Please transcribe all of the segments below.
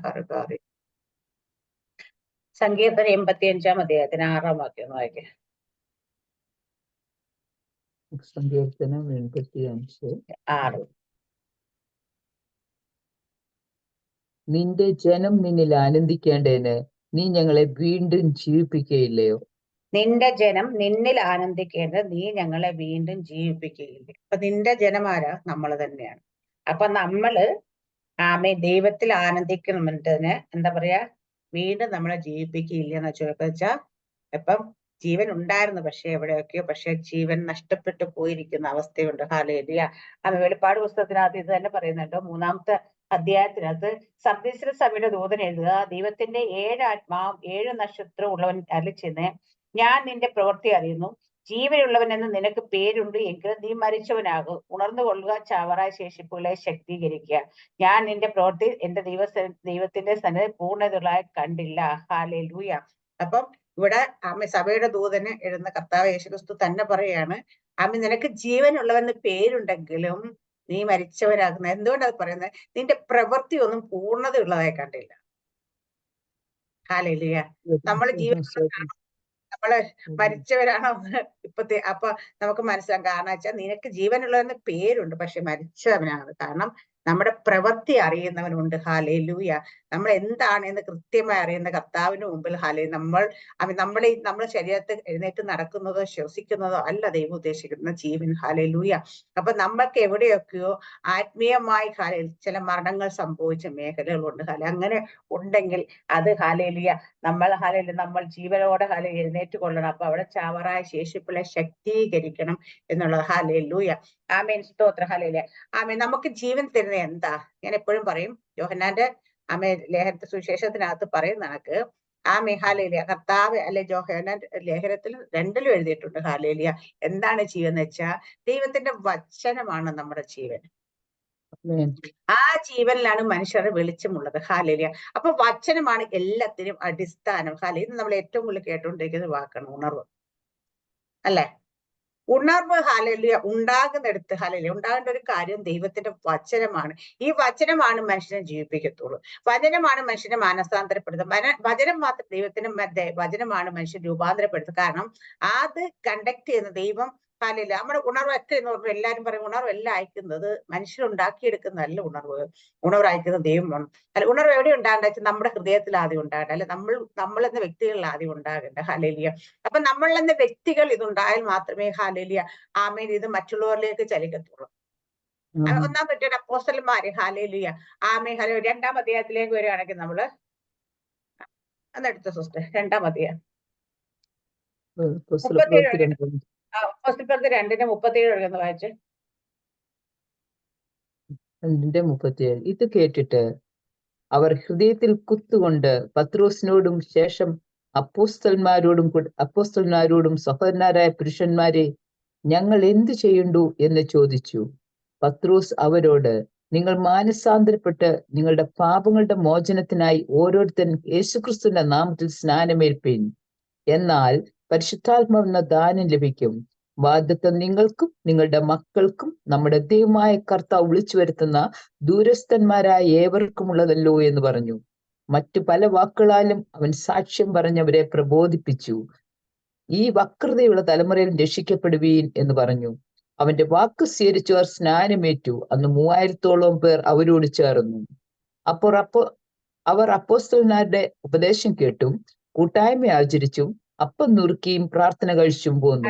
ഹർഗാറി. സങ്കീർത്തനം 85-ാം അധ്യായത്തിന് 6-ാം വാക്യം വായിക്കുക. സങ്കീർത്തനം 85:6. നിന്റെ ജനം നിന്നിൽ ആനന്ദിക്കേണ്ടതിന് നീ ഞങ്ങളെ വീണ്ടും ജീവിപ്പിക്കുകയില്ലയോ? നിന്റെ ജനം നിന്നിൽ ആനന്ദിക്കേണ്ടത് നീ ഞങ്ങളെ വീണ്ടും ജീവിപ്പിക്കുകയില്ല. അപ്പൊ നിന്റെ ജനമാരാ? നമ്മൾ തന്നെയാണ്. അപ്പൊ നമ്മള് ദൈവത്തിൽ ആനന്ദിക്കണമെന്നതിന് എന്താ പറയാ, വീണ്ടും നമ്മളെ ജീവിപ്പിക്കുകയില്ല എന്ന് വെച്ചാൽ ഇപ്പം ജീവൻ ഉണ്ടായിരുന്നു, പക്ഷെ എവിടെയൊക്കെയോ പക്ഷെ ജീവൻ നഷ്ടപ്പെട്ടു പോയിരിക്കുന്ന അവസ്ഥയുണ്ട്. ഹല്ലേലൂയ. വെളിപ്പാട് പുസ്തകത്തിനകത്ത് ഇത് തന്നെ പറയുന്നുണ്ട്. 3-ാമത്തെ അധ്യായത്തിനകത്ത് സർദീസിലെ സഭയുടെ ദൂതൻ എഴുതുക, ദൈവത്തിന്റെ 7 ആത്മാവും 7 നക്ഷത്രം ഉള്ളവൻ അരളിച്ചെന്ന്, ഞാൻ നിന്റെ പ്രവൃത്തി അറിയുന്നു, ജീവനുള്ളവൻ എന്ന് നിനക്ക് പേരുണ്ട് എങ്കിൽ നീ മരിച്ചവനാകും. ഉണർന്നു കൊള്ളുക, ചാവറായ ശേഷിപ്പുകളെ ശക്തീകരിക്കുക. ഞാൻ നിന്റെ പ്രവൃത്തി എന്റെ ദൈവത്തിന്റെ സന്നിധി പൂർണ്ണതയുള്ളതായി കണ്ടില്ല. ഹല്ലേലൂയ. അപ്പം ഇവിടെ സഭയുടെ ദൂതന് എഴുതുന്ന കർത്താവ് യേശുക്രിസ്തു തന്നെ പറയാണ്, നിനക്ക് ജീവനുള്ളവെന്ന് പേരുണ്ടെങ്കിലും നീ മരിച്ചവരാകുന്ന. എന്തുകൊണ്ടത് പറയുന്നത്? നിന്റെ പ്രവൃത്തി ഒന്നും പൂർണ്ണതയുള്ളതായി കണ്ടില്ല. ഹല്ലേലൂയ. നമ്മൾ ജീവനുള്ളവരാണോ, നമ്മള് മരിച്ചവരാണോ? അപ്പൊ നമുക്ക് മനസ്സിലാക്കാം. കാരണം വെച്ചാൽ നിനക്ക് ജീവനുള്ളവെന്ന് പേരുണ്ട്, പക്ഷെ മരിച്ചവനാണ്. കാരണം നമ്മുടെ പ്രവൃത്തി അറിയുന്നവനുണ്ട്. ഹല്ലേലൂയ. നമ്മൾ എന്താണെന്ന് കൃത്യമായി അറിയുന്ന കർത്താവിന് മുമ്പിൽ നമ്മുടെ ശരീരത്തിൽ എഴുന്നേറ്റ് നടക്കുന്നതോ ശ്വസിക്കുന്നതോ അല്ല ദൈവം ഉദ്ദേശിക്കുന്ന ജീവൻ. ഹല്ലേലൂയ. അപ്പൊ നമ്മൾക്ക് എവിടെയൊക്കെയോ ആത്മീയമായി ചില മരണങ്ങൾ സംഭവിച്ച മേഖലകളുണ്ട്. അങ്ങനെ ഉണ്ടെങ്കിൽ അത് ഹല്ലേലൂയ നമ്മൾ ജീവനോടെ എഴുന്നേറ്റ് കൊള്ളണം. അപ്പൊ അവിടെ ചാവറായ ശേഷിപ്പുകളെ ശക്തീകരിക്കണം എന്നുള്ളത്. ഹല്ലേലൂയ. ആമേൻ. സ്തോത്രം. ഹല്ലേലൂയ. ആമേൻ. നമുക്ക് ജീവൻ തരുന്നത് എന്താ? ഞാൻ എപ്പോഴും പറയും, യോഹന്നാന്റെ ലേഖനത്തെ സുവിശേഷത്തിനകത്ത് പറയുന്ന കണക്ക് ഹല്ലേലൂയ, കർത്താവ് യോഹന്നാൻ ലേഖനത്തിൽ 2-ലും എഴുതിയിട്ടുണ്ട്. ഹല്ലേലൂയ. എന്താണ് ജീവൻ എന്ന് വെച്ചാൽ ദൈവത്തിന്റെ വചനമാണ് നമ്മുടെ ജീവൻ. ആ ജീവനിലാണ് മനുഷ്യരുടെ വെളിച്ചമുള്ളത്. ഹല്ലേലൂയ. അപ്പൊ വചനമാണ് എല്ലാത്തിനും അടിസ്ഥാനം. ഇത് നമ്മൾ ഏറ്റവും കൂടുതൽ കേട്ടുകൊണ്ടിരിക്കുന്ന വാക്കാണ് ഉണർവ്, അല്ലെ? ഉണർവ് ഹല്ലേലൂയ ഉണ്ടാകുന്നിടത്ത് ഹല്ലേലൂയ ഉണ്ടാകേണ്ട ഒരു കാര്യം ദൈവത്തിന്റെ വചനമാണ്. ഈ വചനമാണ് മനുഷ്യനെ ജീവിപ്പിക്കത്തുള്ളൂ. വചനമാണ് മനുഷ്യനെ മാനസാന്തരപ്പെടുത്തുന്നത്. വചനം മാത്രം ദൈവത്തിന്റെ വചനമാണ് മനുഷ്യൻ രൂപാന്തരപ്പെടുത്തുന്നത്. കാരണം അത് കണ്ടക്ട് ചെയ്യുന്ന ദൈവം. ഹല്ലേലൂയ. നമ്മുടെ ഉണർവൊക്കെ എന്ന് പറഞ്ഞാൽ എല്ലാവരും പറയും ഉണർവെല്ലാം അയക്കുന്നത് മനുഷ്യരുണ്ടാക്കിയെടുക്കുന്നതല്ല. ഉണർവ് അയക്കുന്നത് ദൈവമാണ്. അല്ല, ഉണർവ് എവിടെ ഉണ്ടാകേണ്ട? നമ്മുടെ ഹൃദയത്തിൽ ആദ്യം ഉണ്ടാകേണ്ട, അല്ലെ നമ്മൾ എന്ന വ്യക്തികളിൽ ആദ്യം ഉണ്ടാകേണ്ട. ഹല്ലേലൂയ. അപ്പൊ നമ്മൾ എന്ന വ്യക്തികൾ ഇതുണ്ടായാൽ മാത്രമേ ഹല്ലേലൂയ ആമേൻ ഇത് മറ്റുള്ളവരിലേക്ക് ചലിക്കത്തുള്ളൂ. 1-ാം നൂറ്റാണ്ട് അപ്പോസ്തലന്മാര് ഹല്ലേലൂയ ആമേൻ ഹല്ലേലൂയ 2-ാം അധ്യായത്തിലേക്ക് വരികയാണെങ്കിൽ നമ്മള് അന്നെടുത്ത സിസ്റ്റർ 2-ാം അധ്യായം 2:37 എന്ന് വായിച്ച്. 2:37. ഇത് കേട്ടിട്ട് അവർ ഹൃദയത്തിൽ കുത്തുകൊണ്ട് പത്രോസിനോടും ശേഷം അപ്പോസ്തലന്മാരോടും സഹോദരന്മാരായ പുരുഷന്മാരെ, ഞങ്ങൾ എന്ത് ചെയ്യണ്ടു എന്ന് ചോദിച്ചു. പത്രോസ് അവരോട്, നിങ്ങൾ മാനസാന്തരപ്പെട്ട് നിങ്ങളുടെ പാപങ്ങളുടെ മോചനത്തിനായി ഓരോരുത്തൻ യേശുക്രിസ്തുവിന്റെ നാമത്തിൽ സ്നാനമേൽപ്പീൻ. എന്നാൽ പരിശുദ്ധാത്മാവെന്ന ദാനം ലഭിക്കും. വാഗ്ദത്തം നിങ്ങൾക്കും നിങ്ങളുടെ മക്കൾക്കും നമ്മുടെ ദൈവമായ കർത്താവ് വിളിച്ചു വരുത്തുന്ന ദൂരസ്ഥന്മാരായ ഏവർക്കുമുള്ളതല്ലോ എന്ന് പറഞ്ഞു. മറ്റു പല വാക്കുകളാലും അവൻ സാക്ഷ്യം പറഞ്ഞവരെ പ്രബോധിപ്പിച്ചു. ഈ വക്രതയുള്ള തലമുറയിൽ രക്ഷിക്കപ്പെടുവീൻ എന്ന് പറഞ്ഞു. അവന്റെ വാക്ക് സ്വീകരിച്ചവർ സ്നാനമേറ്റു. അന്ന് 3000-ഓളം പേർ അവരോട് ചേർന്നു. അവർ അപ്പോസ്തലന്മാരുടെ ഉപദേശം കേട്ടും കൂട്ടായ്മ ആചരിച്ചും അപ്പം നുറുക്കിയും പ്രാർത്ഥന കഴിച്ചും പോന്നു.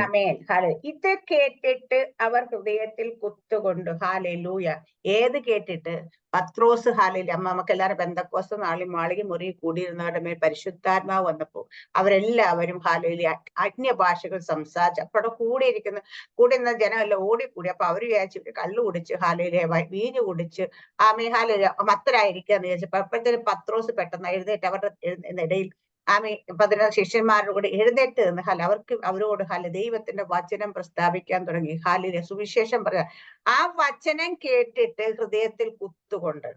ഇത് കേട്ടിട്ട് അവർ ഹൃദയത്തിൽ കുത്തുകൊണ്ടു. ഹല്ലേലൂയ. ഏത് കേട്ടിട്ട്? പത്രോസ് ഹല്ലേലൂയ. നമുക്ക് എല്ലാവരും പെന്തക്കോസ്ത് മാളിക മുറി കൂടിയിരുന്നവരുടെ മേൽ പരിശുദ്ധാത്മാവ് വന്നപ്പോൾ അവരെല്ലാവരും ഹല്ലേലൂയ അന്യഭാഷകൾ സംസാരിച്ചു. അപ്പോൾ കൂടിയിരുന്ന ജനമെല്ലാം ഓടിക്കൂടി. അപ്പൊ അവര് വിചാരിച്ചു കള്ളു കുടിച്ച് ഹല്ലേലൂയ വീഞ്ഞു കുടിച്ച് ഹല്ലേലൂയ മത്തരായിരിക്കാന്ന് വിചാരിച്ചപ്പോ അപ്പോഴത്തേനും പത്രോസ് പെട്ടെന്ന് എഴുന്നേറ്റ് അവരുടെ ഇടയിൽ 11 ശിഷ്യന്മാരുടെ കൂടെ എഴുന്നേറ്റ് നിന്ന് അവരോട് ദൈവത്തിന്റെ വചനം പ്രസ്താവിക്കാൻ തുടങ്ങി. ഹല്ലേലൂയ. സുവിശേഷം പറയാ. ആ വചനം കേട്ടിട്ട് ഹൃദയത്തിൽ കുത്തുകൊണ്ട്.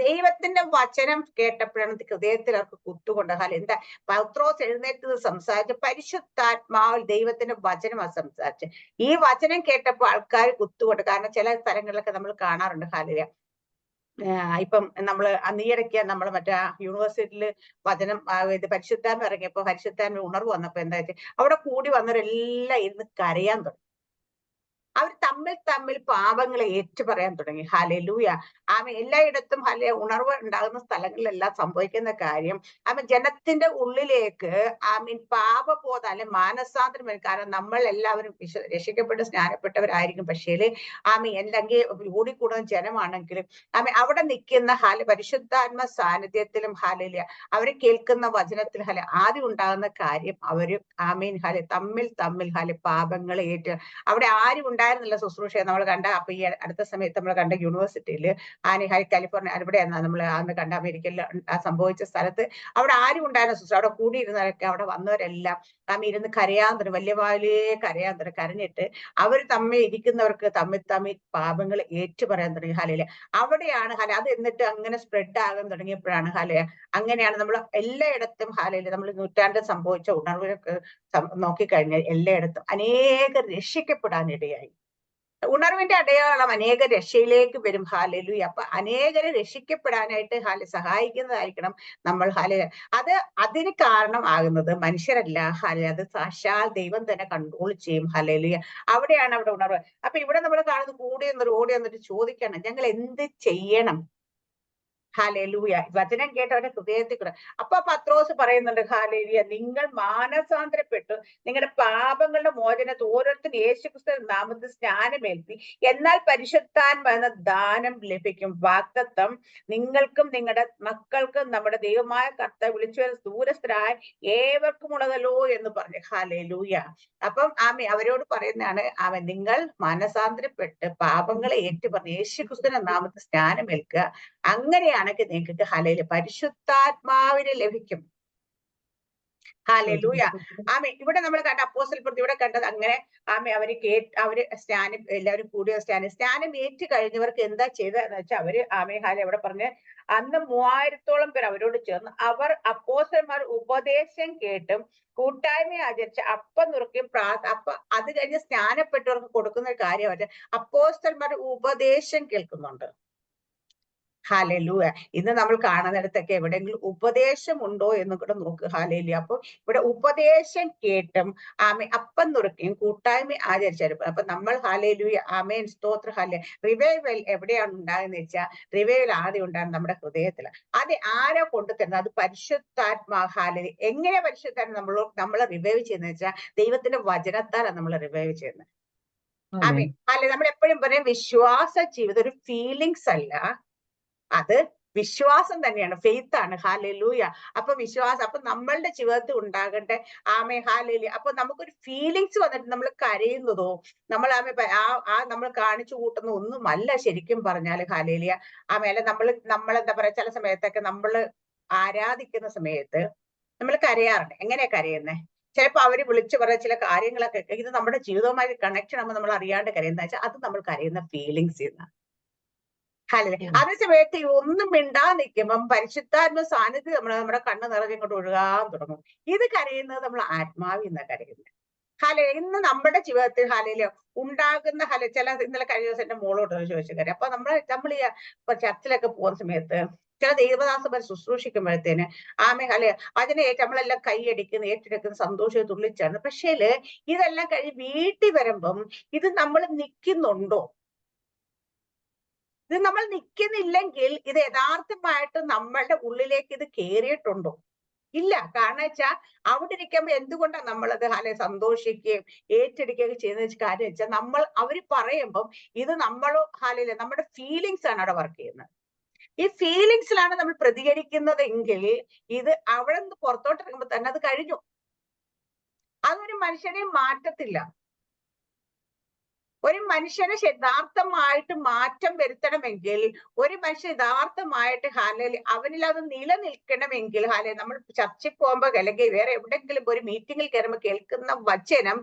ദൈവത്തിന്റെ വചനം കേട്ടപ്പോഴാണ് ഹൃദയത്തിൽ അവർക്ക് കുത്തുകൊണ്ട്. എന്താ? പത്രോസ് എഴുന്നേറ്റ് സംസാരിച്ച് പരിശുദ്ധാത്മാവിൽ ദൈവത്തിന്റെ വചനമാണ് സംസാരിച്ച്. ഈ വചനം കേട്ടപ്പോൾ ആൾക്കാർ കുത്തുകൊണ്ട്. കാരണം ചില സ്ഥലങ്ങളിലൊക്കെ നമ്മൾ കാണാറുണ്ട് ഹല്ലേലൂയ ഇപ്പം നമ്മള് ഈയിടയ്ക്ക് നമ്മൾ മറ്റേ യൂണിവേഴ്സിറ്റിയിൽ വചനം ഇത് പരിശുദ്ധാത്മ ഇറങ്ങിയപ്പോ പരിശുദ്ധാത്മ ഉണർവ് വന്നപ്പോ എന്താ വെച്ചാൽ അവിടെ കൂടി വന്നവരെല്ലാം ഇരുന്ന് കരയാൻ തുടങ്ങി. അവർ തമ്മിൽ പാപങ്ങളെ ഏറ്റുപറയാൻ തുടങ്ങി. ഹല്ലേലൂയ. എല്ലായിടത്തും ഉണർവ് ഉണ്ടാകുന്ന സ്ഥലങ്ങളിലെല്ലാം സംഭവിക്കുന്ന കാര്യം ജനത്തിന്റെ ഉള്ളിലേക്ക് പാപബോധം അല്ലെ മാനസാന്തരം വരും. കാരണം നമ്മൾ എല്ലാവരും രക്ഷിക്കപ്പെട്ട് സ്നാനപ്പെട്ടവരായിരിക്കും. പക്ഷേ അല്ലെങ്കിൽ ഓടിക്കൂടുന്ന ജനമാണെങ്കിലും അവിടെ നിൽക്കുന്ന പരിശുദ്ധാത്മ സാന്നിധ്യത്തിലും അവര് കേൾക്കുന്ന വചനത്തിൽ ആദ്യം ഉണ്ടാകുന്ന കാര്യം അവര് തമ്മിൽ പാപങ്ങളെ ഏറ്റ് അവിടെ ആരും ഉണ്ടായിരുന്നില്ല ശുശ്രൂഷ. നമ്മൾ കണ്ട അപ്പൊ ഈ അടുത്ത സമയത്ത് നമ്മൾ കണ്ട യൂണിവേഴ്സിറ്റിയിൽ കാലിഫോർണിയ അവിടെയാണ് നമ്മൾ അന്ന് കണ്ട അമേരിക്കയിൽ സംഭവിച്ച സ്ഥലത്ത് അവിടെ ആരും ഉണ്ടായിരുന്ന ശുശ്രൂഷ. അവിടെ കൂടിയിരുന്നവരൊക്കെ അവിടെ വന്നവരെല്ലാം ഇരുന്ന് കരയാൻ തുടങ്ങി. വലിയ വാലേ കരയാൻ തുടങ്ങി. കരഞ്ഞിട്ട് അവർ തമ്മിൽ ഇരിക്കുന്നവർക്ക് തമ്മിൽ പാപങ്ങൾ ഏറ്റു പറയാൻ തുടങ്ങി. അവിടെയാണ് അത് എന്നിട്ട് അങ്ങനെ സ്പ്രെഡ് ആകാൻ തുടങ്ങിയപ്പോഴാണ് അങ്ങനെയാണ് നമ്മൾ എല്ലായിടത്തും നമ്മൾ നൂറ്റാണ്ട് സംഭവിച്ച ഉണർവിനൊക്കെ നോക്കിക്കഴിഞ്ഞാൽ എല്ലായിടത്തും അനേകം രക്ഷിക്കപ്പെടാനിടയായി. ഉണർവിന്റെ അടയാളം അനേക രക്ഷയിലേക്ക് വരും. ഹല്ലേലൂയ. അപ്പൊ അനേകരെ രക്ഷിക്കപ്പെടാനായിട്ട് സഹായിക്കുന്നതായിരിക്കണം നമ്മൾ. അതിന് കാരണമാകുന്നത് മനുഷ്യരല്ല. അത് സാക്ഷാൽ ദൈവം തന്നെ കൺട്രോൾ ചെയ്യും. ഹല്ലേലൂയ. അവിടെയാണ് അവിടെ ഉണർവ്. അപ്പൊ ഇവിടെ നമ്മൾ കാണുന്നത് ഓടി വന്നിട്ട് ചോദിക്കണം, ഞങ്ങൾ എന്ത് ചെയ്യണം? ഹല്ലേലൂയ. വചനം കേട്ടവരുടെ ഹൃദയത്തിൽ കൂടെ. അപ്പൊ പത്രോസ് പറയുന്നുണ്ട്, ഹല്ലേലൂയ, നിങ്ങൾ മാനസാന്തരപ്പെട്ടു നിങ്ങളുടെ പാപങ്ങളുടെ മോചനത്തിൽ ഓരോരുത്തരും യേശുക്രിസ്തുവിന്റെ നാമത്തിൽ സ്നാനമേൽപ്പി, എന്നാൽ പരിശുദ്ധാത്മാ എന്ന ദാനം ലഭിക്കും. വാഗ്ദത്തം നിങ്ങൾക്കും നിങ്ങളുടെ മക്കൾക്കും നമ്മുടെ ദൈവമായ കർത്താവ് വിളിച്ചു ദൂരസ്ഥരായ ഏവർക്കും ഉള്ളതല്ലോ എന്ന് പറഞ്ഞു. ഹല്ലേലൂയ. അപ്പം അവരോട് പറയുന്നതാണ്, നിങ്ങൾ മാനസാന്തരപ്പെട്ട് പാപങ്ങളെ ഏറ്റുപറഞ്ഞ് യേശുക്രിസ്തുവിന്റെ നാമത്തിൽ സ്നാനമേൽക്കുക. അങ്ങനെയാണെങ്കിൽ നിങ്ങൾക്ക് പരിശുദ്ധാത്മാവിനെ ലഭിക്കും. ഹല്ലേലൂയ. ഇവിടെ നമ്മൾ കണ്ട അപ്പോസ്തല പ്രവൃത്തി ഇവിടെ കണ്ടത് അങ്ങനെ അവര് സ്നാനം എല്ലാവരും കൂടിയ സ്നാനം ഏറ്റു കഴിഞ്ഞവർക്ക് എന്താ ചെയ്തതെന്ന് വെച്ചാൽ അവര് ഇവിടെ പറഞ്ഞ് അന്ന് 3000-ഓളം പേർ അവരോട് ചേർന്ന് അവർ അപ്പോസ്തലന്മാർ ഉപദേശം കേട്ടും കൂട്ടായ്മ ആചരിച്ച് അപ്പം നുറുക്കിയും അത് കഴിഞ്ഞ് സ്നാനപ്പെട്ടവർക്ക് കൊടുക്കുന്ന ഒരു കാര്യം അപ്പോസ്തലന്മാർ ഉപദേശം കേൾക്കുന്നുണ്ട്. ഹല്ലേലൂയ. ഇന്ന് നമ്മൾ കാണുന്നിടത്തൊക്കെ എവിടെയെങ്കിലും ഉപദേശം ഉണ്ടോ എന്നും കൂടെ നോക്ക്. ഹല്ലേലൂയ. അപ്പൊ ഇവിടെ ഉപദേശം കേട്ടും അപ്പം നുറുക്കിയും കൂട്ടായ്മ ആചരിച്ചാലും അപ്പൊ നമ്മൾ ഹല്ലേലൂയ ആമേൻ സ്തോത്ര റിവൈവൽ എവിടെയാണ് ഉണ്ടാകുന്ന വെച്ചാൽ റിവൈവൽ ആദ്യം ഉണ്ടാകുന്നത് നമ്മുടെ ഹൃദയത്തിൽ. അത് ആരോ കൊണ്ടുതരുന്നത്? അത് പരിശുദ്ധാത്മാ. ഹല്ലേലൂയ. എങ്ങനെ പരിശുദ്ധാത്മ നമ്മളെ റിവൈവ് ചെയ്യുന്നത് വെച്ചാൽ ദൈവത്തിന്റെ വചനത്താലാണ് നമ്മൾ റിവൈവ് ചെയ്യുന്നത്. ആമേൻ. നമ്മൾ എപ്പോഴും പറയും വിശ്വാസ ജീവിതം ഒരു ഫീലിങ്സ് അല്ല, അത് വിശ്വാസം തന്നെയാണ്, ഫെയ്ത്ത് ആണ്. ഹല്ലേലൂയ. അപ്പൊ വിശ്വാസം അപ്പൊ നമ്മളുടെ ജീവിതത്തിൽ ഉണ്ടാകട്ടെ. ഹല്ലേലൂയ. അപ്പൊ നമുക്കൊരു ഫീലിങ്സ് വന്നിട്ട് നമ്മൾ കരയുന്നതോ നമ്മൾ നമ്മൾ കാണിച്ചു കൂട്ടുന്ന ഒന്നുമല്ല ശരിക്കും പറഞ്ഞാല്. ഹല്ലേലൂയ. അല്ല നമ്മൾ എന്താ പറയാ, ചില സമയത്തൊക്കെ നമ്മൾ ആരാധിക്കുന്ന സമയത്ത് നമ്മൾ കരയാറുണ്ട്. എങ്ങനെയാ കരയുന്നേ? ചിലപ്പോ അവര് വിളിച്ചു പറയുന്ന ചില കാര്യങ്ങളൊക്കെ ഇത് നമ്മുടെ ജീവിതവുമായി കണക്ഷൻ ആകുമ്പോൾ നമ്മൾ അറിയാണ്ട് കരയുന്ന വെച്ചാൽ അത് നമ്മൾ കരയുന്ന ഫീലിങ്സ് ചെയ്യുന്ന. അതേ സമയത്ത് ഒന്നും മിണ്ടാ നിൽക്കുമ്പം പരിശുദ്ധാത്മ സാന്നിധ്യം നമ്മുടെ കണ്ണ് നിറഞ്ഞിങ്ങോട്ട് ഒഴുകാൻ തുടങ്ങും. ഇത് കരയുന്നത് നമ്മൾ ആത്മാവിൽ നിന്നാണ് കരയുന്നത്. ഇന്ന് നമ്മുടെ ജീവിതത്തിൽ ഉണ്ടാകുന്ന ഇന്നലെ കഴിഞ്ഞ ദിവസം എന്റെ മോളോട് ചോദിച്ചു കാര്യം. അപ്പൊ നമ്മൾ ഈ ചർച്ചിലൊക്കെ പോകുന്ന സമയത്ത് ചില ദൈവദാസന്മാർ ശുശ്രൂഷിക്കുമ്പോഴത്തേന് അതിനെ നമ്മളെല്ലാം കൈയടിക്കുന്ന ഏറ്റെടുക്കുന്ന സന്തോഷം തുള്ളിച്ചാണ്. പക്ഷേ ഇതെല്ലാം കഴിഞ്ഞ് വീട്ടിൽ വരുമ്പം ഇത് നമ്മൾ നിൽക്കുന്നുണ്ടോ? ഇത് നമ്മൾ നിൽക്കുന്നില്ലെങ്കിൽ ഇത് യഥാർത്ഥമായിട്ട് നമ്മളുടെ ഉള്ളിലേക്ക് ഇത് കയറിയിട്ടുണ്ടോ? ഇല്ല. കാരണം വെച്ചാൽ അവിടെ ഇരിക്കുമ്പോ എന്തുകൊണ്ടാണ് നമ്മളത് സന്തോഷിക്കുകയും ഏറ്റെടുക്കുകയും ചെയ്യുന്ന കാര്യം വെച്ചാൽ അവര് പറയുമ്പം ഇത് നമ്മുടെ ഫീലിങ്സ് ആണ് അവിടെ വർക്ക് ചെയ്യുന്നത്. ഈ ഫീലിങ്സിലാണ് നമ്മൾ പ്രതികരിക്കുന്നതെങ്കിൽ ഇത് അവിടെ നിന്ന് പുറത്തോട്ട് ഇറങ്ങുമ്പോൾ തന്നെ അത് കഴിഞ്ഞു. അതൊരു മനുഷ്യനെ മാറ്റത്തില്ല. ഒരു മനുഷ്യന് യഥാർത്ഥമായിട്ട് മാറ്റം വരുത്തണമെങ്കിൽ, ഒരു മനുഷ്യൻ യഥാർത്ഥമായിട്ട് അവനിൽ അത് നിലനിൽക്കണമെങ്കിൽ നമ്മൾ ചർച്ചയിൽ പോകുമ്പോ അല്ലെങ്കിൽ വേറെ എവിടെയെങ്കിലും ഒരു മീറ്റിങ്ങിൽ കയറുമ്പോൾ കേൾക്കുന്ന വചനം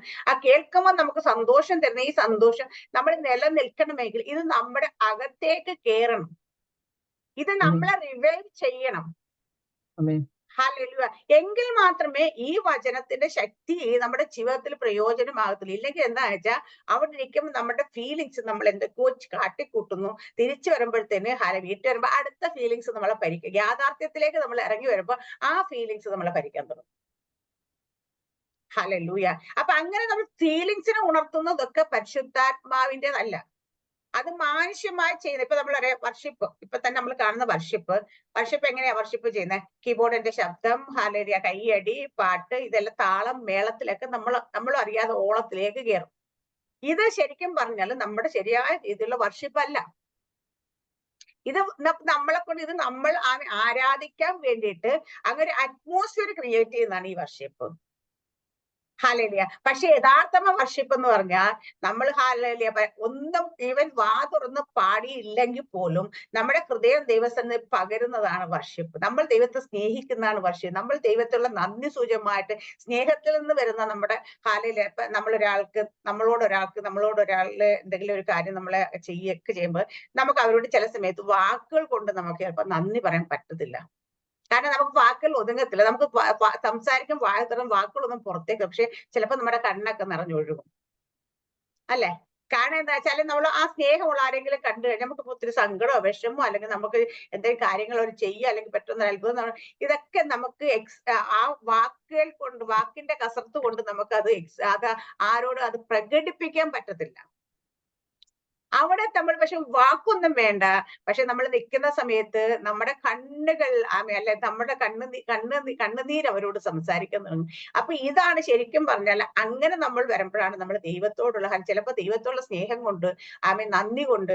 കേൾക്കുമ്പോൾ നമുക്ക് സന്തോഷം തരുന്ന ഈ സന്തോഷം നമ്മൾ നിലനിൽക്കണമെങ്കിൽ ഇത് നമ്മുടെ അകത്തേക്ക് കയറണം. ഇത് നമ്മളെ റിവൈവ് ചെയ്യണം. ഹല്ലേലൂയ. എങ്കിൽ മാത്രമേ ഈ വചനത്തിന്റെ ശക്തി നമ്മുടെ ജീവിതത്തിൽ പ്രയോജനമാകത്തുള്ളൂ. ഇല്ലെങ്കിൽ എന്താ വെച്ചാൽ അവിടെ ഇരിക്കുമ്പോൾ നമ്മുടെ ഫീലിങ്സ് നമ്മൾ എന്തൊക്കെയോ കാട്ടിക്കൂട്ടുന്നു. തിരിച്ചു വരുമ്പോഴത്തേന് വീട്ടിൽ വരുമ്പോൾ അടുത്ത ഫീലിങ്സ് നമ്മളെ ഭരിക്കും. യാഥാർത്ഥ്യത്തിലേക്ക് നമ്മൾ ഇറങ്ങി വരുമ്പോൾ ആ ഫീലിങ്സ് നമ്മളെ ഭരിക്കാൻ തുടങ്ങും. ഹല്ലേലൂയ. അപ്പൊ അങ്ങനെ നമ്മൾ ഫീലിങ്സിനെ ഉണർത്തുന്നതൊക്കെ പരിശുദ്ധാത്മാവിന്റേതല്ല. അത് മാനുഷ്യമായി ചെയ്യുന്നത്. ഇപ്പൊ നമ്മളറിയാം വർഷിപ്പ്, ഇപ്പൊ തന്നെ നമ്മൾ കാണുന്ന വർഷിപ്പ് എങ്ങനെയാ വർഷിപ്പ് ചെയ്യുന്നത്? കീബോർഡിന്റെ ശബ്ദം, ഹല്ലേലൂയ, കയ്യടി, പാട്ട്, ഇതെല്ലാം താളം മേളത്തിലൊക്കെ നമ്മൾ അറിയാതെ ഓളത്തിലേക്ക് കയറും. ഇത് ശരിക്കും പറഞ്ഞാൽ നമ്മുടെ ശരിയായ രീതിയിലുള്ള വർഷിപ്പ് അല്ല. ഇത് നമ്മളെ കൊണ്ട് ഇത് നമ്മൾ ആരാധിക്കാൻ വേണ്ടിയിട്ട് അങ്ങനെ അറ്റ്മോസ്ഫിയർ ക്രിയേറ്റ് ചെയ്യുന്നതാണ് ഈ വർഷിപ്പ്. ഹല്ലേലൂയ. പക്ഷെ യഥാർത്ഥമായ വർഷിപ്പ് എന്ന് പറഞ്ഞാൽ നമ്മൾ ഹല്ലേലൂയ ഒന്നും ഈവൻ വാ തുറന്ന് പാടിയില്ലെങ്കിൽ പോലും നമ്മുടെ ഹൃദയം ദൈവസന്നിധിയിൽ പകരുന്നതാണ് വർഷിപ്പ്. നമ്മൾ ദൈവത്തെ സ്നേഹിക്കുന്നതാണ് വർഷിപ്പ്. നമ്മൾ ദൈവത്തിലുള്ള നന്ദി സൂചകമായിട്ട് സ്നേഹത്തിൽ നിന്ന് വരുന്ന നമ്മുടെ ഹല്ലേലൂയ. ഇപ്പൊ നമ്മളോട് ഒരാളില് എന്തെങ്കിലും ഒരു കാര്യം നമ്മളെ ചെയ്യുമ്പോൾ നമുക്ക് അവരോട് ചില സമയത്ത് വാക്കുകൾ കൊണ്ട് നമുക്ക് ചിലപ്പോൾ നന്ദി പറയാൻ പറ്റത്തില്ല. കാരണം നമുക്ക് വാക്കുകൾ ഒതുങ്ങത്തില്ല. നമുക്ക് സംസാരിക്കും വാക്കുകളൊന്നും പുറത്തേക്ക്, പക്ഷെ ചിലപ്പോൾ നമ്മുടെ കണ്ണൊക്കെ നിറഞ്ഞൊഴുകും അല്ലെ? കാരണം എന്താ വെച്ചാൽ നമ്മൾ ആ സ്നേഹമുള്ള ആരെങ്കിലും കണ്ടു കഴിഞ്ഞാൽ നമുക്ക് ഒത്തിരി സങ്കടമോ വിഷമോ അല്ലെങ്കിൽ നമുക്ക് എന്തെങ്കിലും കാര്യങ്ങൾ അവർ ചെയ്യുക അല്ലെങ്കിൽ പെട്ടെന്ന് അത്ഭുതം, ഇതൊക്കെ നമുക്ക് ആ വാക്കുകൾ കൊണ്ട്, വാക്കിന്റെ കസർത്ത് കൊണ്ട് നമുക്ക് അത് ആരോടും അത് പ്രകടിപ്പിക്കാൻ പറ്റത്തില്ല. അവിടെ നമ്മൾ പക്ഷെ വാക്കൊന്നും വേണ്ട. പക്ഷെ നമ്മൾ നിൽക്കുന്ന സമയത്ത് നമ്മുടെ കണ്ണുകൾ അല്ലെ നമ്മുടെ കണ്ണുനീര് അവരോട് സംസാരിക്കാൻ തുടങ്ങും. അപ്പൊ ഇതാണ് ശരിക്കും പറഞ്ഞാൽ അങ്ങനെ നമ്മൾ വരുമ്പോഴാണ് നമ്മൾ ദൈവത്തോടുള്ള ചിലപ്പോൾ ദൈവത്തോടുള്ള സ്നേഹം കൊണ്ട് നന്ദി കൊണ്ട്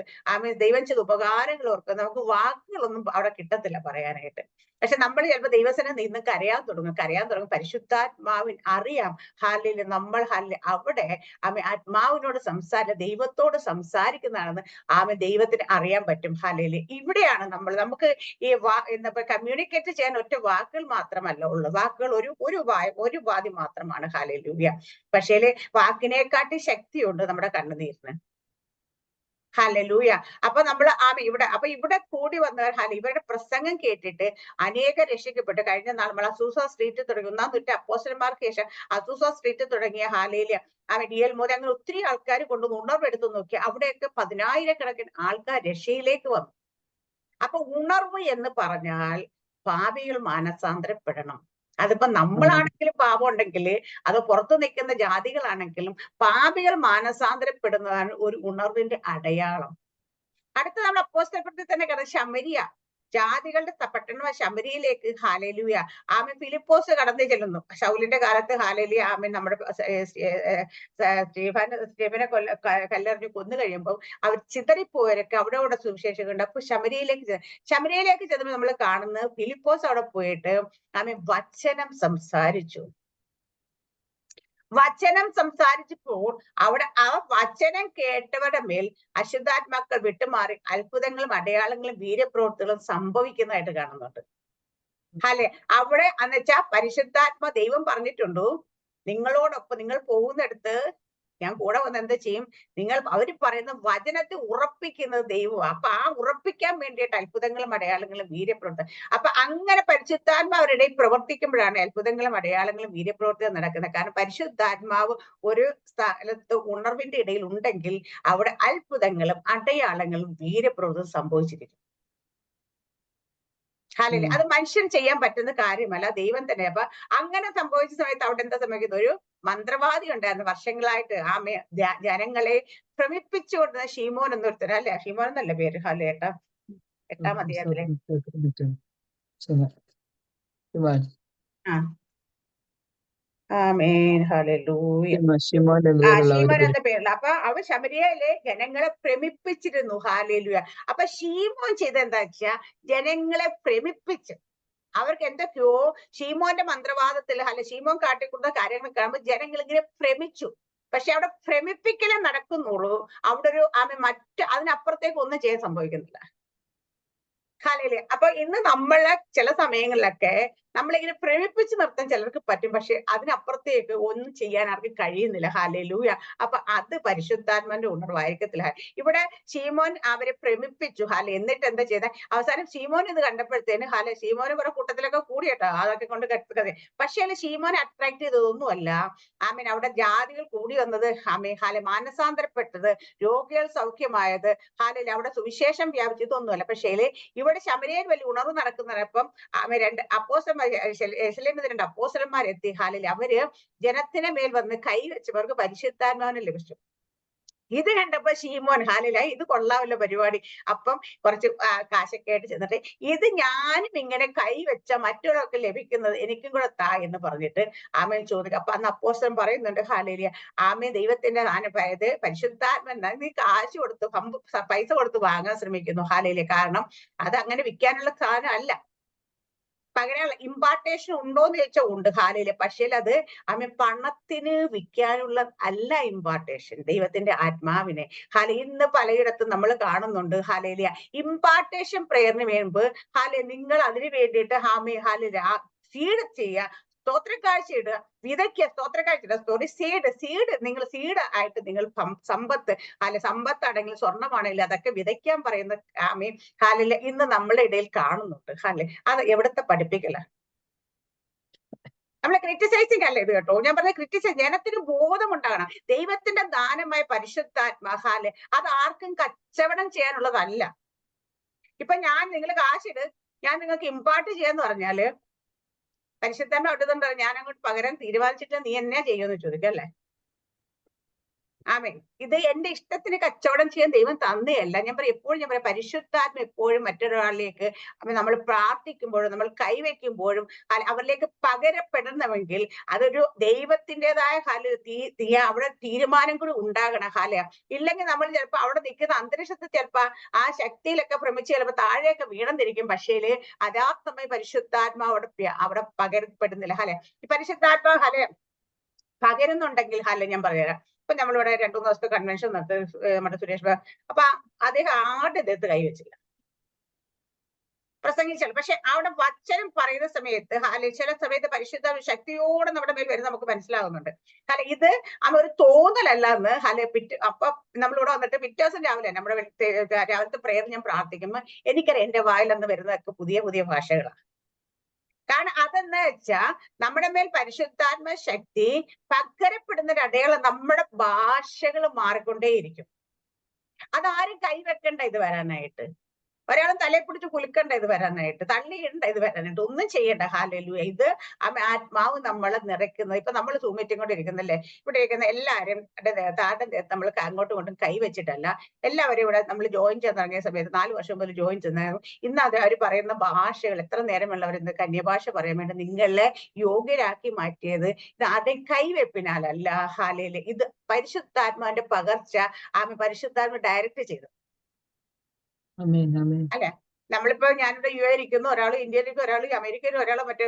ദൈവം ചെയ്ത ഉപകാരങ്ങൾ ഓർക്കുക. നമുക്ക് വാക്കുകളൊന്നും അവിടെ കിട്ടത്തില്ല പറയാനായിട്ട്. പക്ഷെ നമ്മൾ ചിലപ്പോൾ ദൈവസനെ നിന്ന് കരയാൻ തുടങ്ങും. പരിശുദ്ധാത്മാവിൻ അറിയാം നമ്മൾ അവിടെ ആത്മാവിനോട് ദൈവത്തോട് സംസാരിക്കുന്നതാണെന്ന് ദൈവത്തിന് അറിയാൻ പറ്റും. ഹല്ലേലൂയ. ഇവിടെയാണ് നമുക്ക് ഈ കമ്മ്യൂണിക്കേറ്റ് ചെയ്യാൻ ഒറ്റ വാക്കുകൾ മാത്രമല്ല ഉള്ളു. വാക്കുകൾ ഒരു ഉപാധി മാത്രമാണ്. ഹല്ലേലൂയ. പക്ഷേ വാക്കിനെക്കാട്ടി ശക്തിയുണ്ട് നമ്മുടെ കണ്ണുനീരിന്. ഹല്ലേലൂയ. അപ്പൊ നമ്മൾ ഇവിടെ കൂടി വന്നവർ ഇവരുടെ പ്രസംഗം കേട്ടിട്ട് അനേക രക്ഷിക്കപ്പെട്ടു. കഴിഞ്ഞ നാൾ നമ്മൾ അസൂസ സ്ട്രീറ്റ് തുടങ്ങി 1-ാം നൂറ്റാണ്ട് അപ്പോസ്തലന്മാർക്ക് ശേഷം അസൂസ സ്ട്രീറ്റ് തുടങ്ങിയ ഹല്ലേലൂയ DL മോദി അങ്ങനെ ഒത്തിരി ആൾക്കാർ കൊണ്ടുവന്ന് ഉണർവെടുത്തു നോക്കി. അവിടെയൊക്കെ 10,000-കണക്കിന് ആൾക്കാർ രക്ഷയിലേക്ക് വന്നു. അപ്പൊ ഉണർവ് എന്ന് പറഞ്ഞാൽ പാപികൾ മാനസാന്തരപ്പെടണം. അതിപ്പോ നമ്മളാണെങ്കിലും പാപം ഉണ്ടെങ്കിൽ, അത് പുറത്തു നിൽക്കുന്ന ജാതികളാണെങ്കിലും പാപികൾ മാനസാന്തരപ്പെടുന്നതാണ് ഒരു ഉണർവിന്റെ അടയാളം. അടുത്ത നമ്മൾ അപ്പോസ്തലപ്രവൃത്തിയിൽ തന്നെ കടന്ന് ശമരിയ, ജാതികളുടെ പട്ടണമായ ശമരിയയിലേക്ക് ഹല്ലേലൂയ ഫിലിപ്പോസ് കടന്നു ചെല്ലുന്നു. ശൗലിന്റെ കാലത്ത് ഹല്ലേലൂയ നമ്മുടെ സ്റ്റീഫനെ കല്ലെറിഞ്ഞ് കൊന്നു കഴിയുമ്പോൾ അവർ ചിതറിപ്പോയവരൊക്കെ അവിടെ സുവിശേഷം കണ്ടു. അപ്പൊ ശമരിയയിലേക്ക് ചെന്നപ്പോൾ നമ്മൾ കാണുന്നത് ഫിലിപ്പോസ് അവിടെ പോയിട്ട് വചനം സംസാരിച്ചു. വചനം സംസാരിച്ചപ്പോൾ അവിടെ ആ വചനം കേട്ടവരുടെ മേൽ അശുദ്ധാത്മാക്കൾ വിട്ടുമാറി അത്ഭുതങ്ങളും അടയാളങ്ങളും വീര്യപ്രവൃത്തികളും സംഭവിക്കുന്നതായിട്ട് കാണുന്നുണ്ട്. അല്ലെ? അവിടെ എന്നുവെച്ചാ പരിശുദ്ധാത്മ ദൈവം പറഞ്ഞിട്ടുണ്ടോ, നിങ്ങളോടൊപ്പം നിങ്ങൾ പോകുന്നിടത്ത് ഞാൻ കൂടെ വന്ന് എന്ത് ചെയ്യും? അവര് പറയുന്ന വചനത്തെ ഉറപ്പിക്കുന്നത് ദൈവമാണ്. അപ്പൊ ആ ഉറപ്പിക്കാൻ വേണ്ടിയിട്ട് അത്ഭുതങ്ങളും അടയാളങ്ങളും വീര്യപ്രവൃത്തി. അപ്പൊ അങ്ങനെ പരിശുദ്ധാത്മാവ് അവരുടെ പ്രവർത്തിക്കുമ്പോഴാണ് അത്ഭുതങ്ങളും അടയാളങ്ങളും വീര്യപ്രവൃത്തിയും നടക്കുന്നത്. കാരണം പരിശുദ്ധാത്മാവ് ഒരു സ്ഥലത്ത് ഉണർവിന്റെ ഇടയിൽ ഉണ്ടെങ്കിൽ അവിടെ അത്ഭുതങ്ങളും അടയാളങ്ങളും വീര്യപ്രവൃത്തിയും സംഭവിച്ചിരിക്കും. ഹല്ലേലൂയ. അത് മനുഷ്യൻ ചെയ്യാൻ പറ്റുന്ന കാര്യമല്ല, ദൈവം തന്നെ. അപ്പൊ അങ്ങനെ സംഭവിച്ച സമയത്ത് അവിടെ എന്താ സംഭവിക്കുന്നത്? ഒരു മന്ത്രവാദി ഉണ്ടായിരുന്നു വർഷങ്ങളായിട്ട് ജനങ്ങളെ ഭ്രമിപ്പിച്ചുകൊണ്ടിരുന്ന ഷീമോൻ എന്നൊരുത്തർ, അല്ലെ? ഷീമോൻ എന്നല്ല പേര്. ഹല്ലേട്ടാ 8-ാം അധ്യായത്തിലെ ആമേൻ. ഹല്ലേലൂയ. ഷീമോൻ എന്ന പേരില്ല. അപ്പൊ അവർ ശമരിയയിലെ ജനങ്ങളെ ഭ്രമിപ്പിച്ചിരുന്നു. ഹല്ലേലൂയ. അപ്പൊ ഷീമോൻ ചെയ്ത എന്താ വെച്ചാ ജനങ്ങളെ ഭ്രമിപ്പിച്ച് അവർക്ക് എന്തൊക്കെയോ ഷീമോന്റെ മന്ത്രവാദത്തിൽ ഷീമോൻ കാട്ടിക്കൊണ്ട കാര്യങ്ങൾ കാണുമ്പോൾ ജനങ്ങൾ ഇങ്ങനെ ഭ്രമിച്ചു. പക്ഷെ അവിടെ ഭ്രമിപ്പിക്കലേ നടക്കുന്നുള്ളൂ. അവിടെ ഒരു അതിനപ്പുറത്തേക്ക് ഒന്നും ചെയ്യാൻ സംഭവിക്കുന്നില്ല. ഹല്ലേലൂയ. അപ്പൊ ഇന്ന് നമ്മളെ ചില സമയങ്ങളിലൊക്കെ നമ്മളിങ്ങനെ പ്രേമിപ്പിച്ച് നിർത്താൻ ചിലർക്ക് പറ്റും, പക്ഷെ അതിനപ്പുറത്തേക്ക് ഒന്നും ചെയ്യാൻ ആർക്കും കഴിയുന്നില്ല. ഹല്ലേലൂയ. അപ്പൊ അത് പരിശുദ്ധാത്മാവിന്റെ ഉണർവായിരിക്കത്തില്ല. ഇവിടെ ശീമോൻ അവരെ പ്രേമിപ്പിച്ചു. എന്നിട്ട് എന്താ ചെയ്തത്? അവസാനം ശീമോൻ ഇത് കണ്ടപ്പോഴത്തേന് ശീമോന് കുറെ കൂട്ടത്തിലൊക്കെ കൂടിയട്ടോ, അതൊക്കെ കൊണ്ട് കെട്ടുകഥ. പക്ഷേ ശീമോനെ അട്രാക്ട് ചെയ്തതൊന്നുമല്ല. അവിടെ ജാതികൾ കൂടി വന്നത്, മാനസാന്തരപ്പെട്ടത്, രോഗികൾ സൗഖ്യമായത്, അവിടെ സുവിശേഷം വ്യാപിച്ചതൊന്നുമല്ല. പക്ഷേ ഇവിടെ ശമര്യയിൽ വലിയ ഉണർവ് നടക്കുന്നപ്പം രണ്ട് അപ്പോസ്തലന്മാരെത്തി. അവര് ജനത്തിന് മേൽ വന്ന് കൈവച്ചവർക്ക് പരിശുദ്ധാത്മാവിനെ ലഭിച്ചു. ഇത് കണ്ടപ്പോ ശീമോൻ ഇത് കൊള്ളാമല്ലോ പരിപാടി. അപ്പം കുറച്ച് കാശൊക്കെ ആയിട്ട് ചെന്നിട്ട് ഇത് ഞാനും ഇങ്ങനെ കൈവച്ച മറ്റുള്ളവർക്ക് ലഭിക്കുന്നത് എനിക്കും കൂടെ താ എന്ന് പറഞ്ഞിട്ട് ആമേൻ ചോദിക്കുക. അപ്പൊ അന്ന് അപ്പോസ്തലൻ പറയുന്നുണ്ട് ആമേൻ ദൈവത്തിന്റെ ദാനമായത് പരിശുദ്ധാത്മൻ നീ കാശ് കൊടുത്ത് പൈസ കൊടുത്ത് വാങ്ങാൻ ശ്രമിക്കുന്നു. കാരണം അത് അങ്ങനെ വിൽക്കാനുള്ള സാധനം അല്ല. പകരം ഇമ്പാർട്ടേഷൻ ഉണ്ടോന്ന് ചോദിച്ചാൽ ഉണ്ട്. പക്ഷേ അത് പണത്തിന് വിൽക്കാനുള്ള അല്ല ഇമ്പാർട്ടേഷൻ, ദൈവത്തിന്റെ ആത്മാവിനെ. ഇന്ന് പലയിടത്തും നമ്മൾ കാണുന്നുണ്ട്. ഇമ്പാർട്ടേഷൻ പ്രേയറിന് വേണ്ടി നിങ്ങൾ അതിന് വേണ്ടിയിട്ട് സീഡ് ചെയ്യുക, സ്തോത്രക്കാഴ്ച ഇടുക, വിതയ്ക്കുക, സ്തോത്രക്കാഴ്ച സീഡ് നിങ്ങൾ സീഡ് ആയിട്ട് നിങ്ങൾ സമ്പത്ത് സമ്പത്താണെങ്കിൽ സ്വർണ്ണമാണെങ്കിൽ അതൊക്കെ വിതയ്ക്കാൻ പറയുന്ന ഇന്ന് നമ്മളുടെ ഇടയിൽ കാണുന്നുണ്ട്. അത് എവിടത്തെ പഠിപ്പിക്കല? നമ്മളെ ക്രിറ്റിസൈസിങ് അല്ല ഇത് കേട്ടോ. ഞാൻ പറഞ്ഞ ക്രിറ്റിസൈസ് ജനത്തിന് ബോധമുണ്ടാകണം. ദൈവത്തിന്റെ ദാനമായ പരിശുദ്ധാത്മാ അത് ആർക്കും കച്ചവടം ചെയ്യാനുള്ളതല്ല. ഇപ്പൊ നിങ്ങൾ കാശിട്, ഞാൻ നിങ്ങൾക്ക് ഇമ്പാർട്ട് ചെയ്യാന്ന് പറഞ്ഞാല് പരിശുദ്ധാത്മ ഒട്ടുന്നുണ്ടോ, ഞാൻ അങ്ങോട്ട് പകരം തീരുമാനിച്ചിട്ട് നീ എന്നാ ചെയ്യുമെന്ന് ചോദിക്കും അല്ലേ? ആമേൻ. ഇത് എന്റെ ഇഷ്ടത്തിന് കച്ചവടം ചെയ്യാൻ ദൈവം തന്നെയല്ല. ഞാൻ പറയാം പരിശുദ്ധാത്മ എപ്പോഴും മറ്റൊരാളിലേക്ക് നമ്മൾ പ്രാർത്ഥിക്കുമ്പോഴും നമ്മൾ കൈവയ്ക്കുമ്പോഴും അവരിലേക്ക് പകരപ്പെടണമെങ്കിൽ അതൊരു ദൈവത്തിൻ്റെതായ അവിടെ തീരുമാനം കൂടി ഉണ്ടാകണം. ഇല്ലെങ്കിൽ നമ്മൾ ചിലപ്പോ അവിടെ നിൽക്കുന്ന അന്തരീക്ഷത്തിൽ ചിലപ്പോ ആ ശക്തിയിലൊക്കെ ഭ്രമിച്ച് ചിലപ്പോ താഴെയൊക്കെ വീണെന്നിരിക്കും. പക്ഷേ യഥാർത്ഥമായി പരിശുദ്ധാത്മാ അവിടെ പകരപ്പെടുന്നില്ല. ഈ പരിശുദ്ധാത്മാ പകരുന്നുണ്ടെങ്കിൽ ഞാൻ പറയാം. ഇപ്പൊ നമ്മളിവിടെ 2-3 ദിവസത്തെ കൺവെൻഷൻ നടത്തി നമ്മുടെ സുരേഷ് അപ്പൊ അദ്ദേഹം ആരുടെ ദേഹത്ത് കൈവച്ചില്ല, പ്രസംഗിച്ചാൽ. പക്ഷെ അവിടെ വചനം പറയുന്ന സമയത്ത് ചില സമയത്ത് പരിശുദ്ധ ശക്തിയോടെ നമ്മുടെ മേൽ വരുന്ന നമുക്ക് മനസ്സിലാകുന്നുണ്ട്. ഇത് ഒരു തോന്നലല്ല എന്ന് അപ്പൊ നമ്മളിവിടെ വന്നിട്ട് പിറ്റേ ദിവസം രാവിലെ നമ്മുടെ രാവിലത്തെ പ്രേയർ ഞാൻ പ്രാർത്ഥിക്കുമ്പോൾ എനിക്കറിയാം എന്റെ വായിൽ അന്ന് വരുന്നതൊക്കെ പുതിയ പുതിയ ഭാഷകളാണ്. കാരണം അതെന്ന് വെച്ചാ നമ്മുടെ മേൽ പരിശുദ്ധാത്മ ശക്തി പകരപ്പെടുന്ന അടയാളം നമ്മുടെ ഭാഷകൾ മാറിക്കൊണ്ടേയിരിക്കും. അതാരും കൈവെക്കണ്ട ഇത് വരാനായിട്ട്, ഒരാളും തലയെ പിടിച്ച് കുലുക്കണ്ട ഇത് വരാനായിട്ട്, തള്ളിയിടണ്ട ഇത് വരാനായിട്ട്, ഒന്നും ചെയ്യണ്ട. ഹല്ലേലൂയ. ഇത് ആത്മാവ് നമ്മളെ നിറയ്ക്കുന്നത്. ഇപ്പൊ നമ്മൾ സൂമിറ്റും കൊണ്ട് ഇരിക്കുന്നല്ലേ, ഇവിടെ ഇരിക്കുന്ന എല്ലാവരും താഴെ നമ്മൾ അങ്ങോട്ടും ഇങ്ങോട്ടും കൈവച്ചിട്ടല്ല. എല്ലാവരും ഇവിടെ നമ്മൾ ജോയിൻ ചെയ്ത് ഇറങ്ങിയ സമയത്ത് 4 വർഷം മുതൽ ജോയിൻ ചെയ്യുന്ന ഇന്ന് അവർ പറയുന്ന ഭാഷകൾ എത്ര നേരമുള്ളവർ ഇന്ന് കന്യഭാഷ പറയാൻ വേണ്ടി നിങ്ങളെ യോഗ്യരാക്കി മാറ്റിയത് ഇത് ആദ്യം കൈവെപ്പിനാലല്ല. ഇത് പരിശുദ്ധാത്മാവിന്റെ പകർച്ച പരിശുദ്ധാത്മ ഡയറക്റ്റ് ചെയ്തു. അല്ലെ? നമ്മളിപ്പോ ഞാനിവിടെ യു ഇരിക്കുന്നു, ഒരാൾ ഇന്ത്യയിലേക്ക്, ഒരാൾ അമേരിക്കയിലും, ഒരാൾ മറ്റേ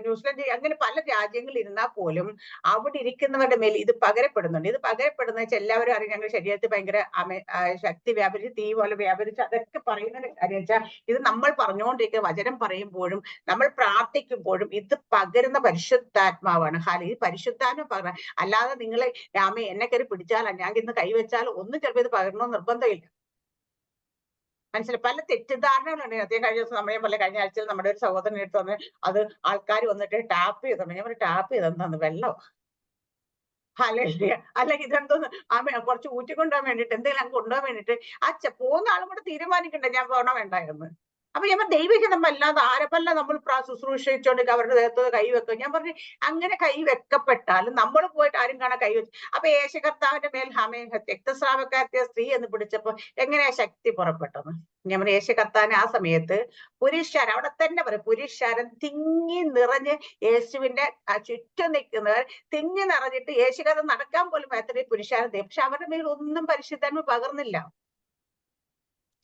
ന്യൂസിലൻഡ്, അങ്ങനെ പല രാജ്യങ്ങളിൽ ഇരുന്നാൽ പോലും അവിടെ ഇരിക്കുന്നവരുടെ മേൽ ഇത് പകരപ്പെടുന്നുണ്ട്. ഇത് പകരപ്പെടുന്ന വെച്ചാൽ എല്ലാവരും അറിയാം ഞങ്ങളുടെ ശരീരത്തിൽ ഭയങ്കര ശക്തി വ്യാപരിച്ച്, തീ പോലെ വ്യാപരിച്ച്, അതൊക്കെ പറയുന്ന കാര്യം വെച്ചാൽ ഇത് നമ്മൾ പറഞ്ഞുകൊണ്ടിരിക്കുക, വചനം പറയുമ്പോഴും നമ്മൾ പ്രാർത്ഥിക്കുമ്പോഴും ഇത് പകരുന്ന പരിശുദ്ധാത്മാവാണ്. ഈ പരിശുദ്ധാത്മ പകരം അല്ലാതെ നിങ്ങൾ എന്നെ കയറി പിടിച്ചാലോ ഞാൻ ഇന്ന് കൈവച്ചാലോ ഒന്നും ചിലപ്പോൾ ഇത് പകരണമെന്ന് നിർബന്ധമില്ല. മനസ്സിലായി? പല തെറ്റിദ്ധാരണകളുണ്ട്. അദ്ദേഹം കഴിഞ്ഞ ദിവസം കഴിഞ്ഞ ആഴ്ചയിൽ നമ്മുടെ ഒരു സഹോദരൻ എടുത്ത് വന്ന് അത് ആൾക്കാർ വന്നിട്ട് ടാപ്പ് ചെയ്തോ. ഞാൻ ടാപ്പ് ചെയ്തെന്താന്ന് വെള്ളം അല്ലെങ്കിൽ ഇതെന്തോന്ന് കുറച്ച് ഊറ്റിക്കൊണ്ടുപോകാൻ വേണ്ടിട്ട് എന്തെങ്കിലും അങ്ങ് കൊണ്ടുപോകാൻ വേണ്ടിട്ട് പോകുന്ന ആളും കൂടെ തീരുമാനിക്കണ്ടേ ഞാൻ പോകണോ വേണ്ടായിരുന്നു. അപ്പൊ ഞാൻ ദൈവികം നമ്മൾ അല്ലാതെ ആരപ്പല്ല നമ്മൾ ശുശ്രൂഷിച്ചോണ്ട് അവരുടെ ദേഹത്ത് കൈവെക്കും. ഞാൻ പറഞ്ഞു അങ്ങനെ കൈവെക്കപ്പെട്ടാലും നമ്മൾ പോയിട്ട് ആരും കാണാൻ കൈവച്ചു. അപ്പൊ യേശു കർത്താവിന്റെ മേൽ രക്തസ്രാവക്കാരത്തെ സ്ത്രീ എന്ന് പിടിച്ചപ്പോ എങ്ങനെയാ ശക്തി പുറപ്പെട്ടത്? ഞാൻ യേശു കർത്താവിന് ആ സമയത്ത് പുരുഷാരം അവിടെ തന്നെ പറയും, പുരുഷാരം തിങ്ങി നിറഞ്ഞ് യേശുവിന്റെ ചുറ്റും നിൽക്കുന്നവർ തിങ്ങി നിറഞ്ഞിട്ട് യേശു കഥ നടക്കാൻ പോലും എത്ര പുരുഷാരം. പക്ഷെ അവരുടെ മേൽ ഒന്നും പരിശുദ്ധാത്മ പകർന്നില്ല,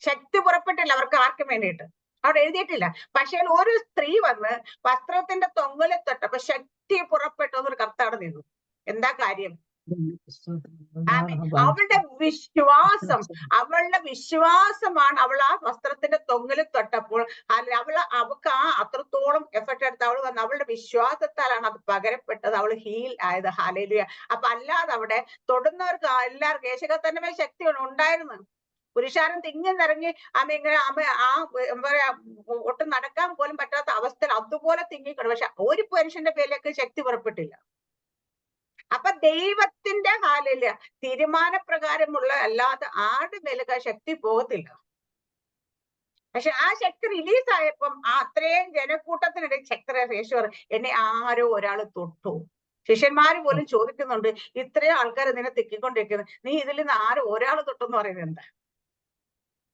ശക്തി പുറപ്പെട്ടില്ല അവർക്ക് ആർക്കും വേണ്ടിയിട്ട് അവിടെ എഴുതിയിട്ടില്ല. പക്ഷേ ഒരു സ്ത്രീ വന്ന് വസ്ത്രത്തിന്റെ തൊങ്ങലിൽ തൊട്ടപ്പോ ശക്തി പുറപ്പെട്ടെന്നൊരു കർത്താവ് നിന്നു. എന്താ കാര്യം? അവളുടെ വിശ്വാസമാണ് അവൾ ആ വസ്ത്രത്തിന്റെ തൊങ്ങലിൽ തൊട്ടപ്പോൾ അവൾക്ക് അത്രത്തോളം എഫർട്ട് എടുത്ത് അവൾ വന്ന് അവളുടെ വിശ്വാസത്താലാണ് അത് പകരപ്പെട്ടത്, അവൾ ഹീൽ ആയത്. ഹല്ലേലൂയ. അപ്പൊ അല്ലാതെ അവിടെ തൊടുന്നവർക്ക് എല്ലാവർക്കും യേശുക്കത്തന്റെ മേൽ ശക്തി ഉണ്ടായിരുന്നു. പുരുഷാരം തിങ്ങി നിറഞ്ഞ് അമ്മ ഇങ്ങനെ എന്താ പറയാ ഒട്ടും നടക്കാൻ പോലും പറ്റാത്ത അവസ്ഥയിൽ അതുപോലെ തിങ്ങിക്കിടും. പക്ഷെ ഒരു പുരുഷന്റെ പേരിലേക്ക് ശക്തി പുറപ്പെട്ടില്ല. അപ്പൊ ദൈവത്തിന്റെ ഹാലില്ല തീരുമാനപ്രകാരമുള്ള അല്ലാതെ ആരുടെ മേലൊക്കെ ശക്തി പോകത്തില്ല. പക്ഷെ ആ ശക്തി റിലീസ് ആയപ്പം അത്രയും ജനക്കൂട്ടത്തിനിടയിൽ ശക്തി യേശു എന്നെ ആരോ ഒരാൾ തൊട്ടു. ശിഷ്യന്മാര് പോലും ചോദിക്കുന്നുണ്ട്, ഇത്രയും ആൾക്കാർ നിന്നെ തിക്കിക്കൊണ്ടിരിക്കുന്നത്, നീ ഇതിൽ നിന്ന് ആരോ ഒരാൾ തൊട്ടെന്ന് പറയുന്നത് എന്താ?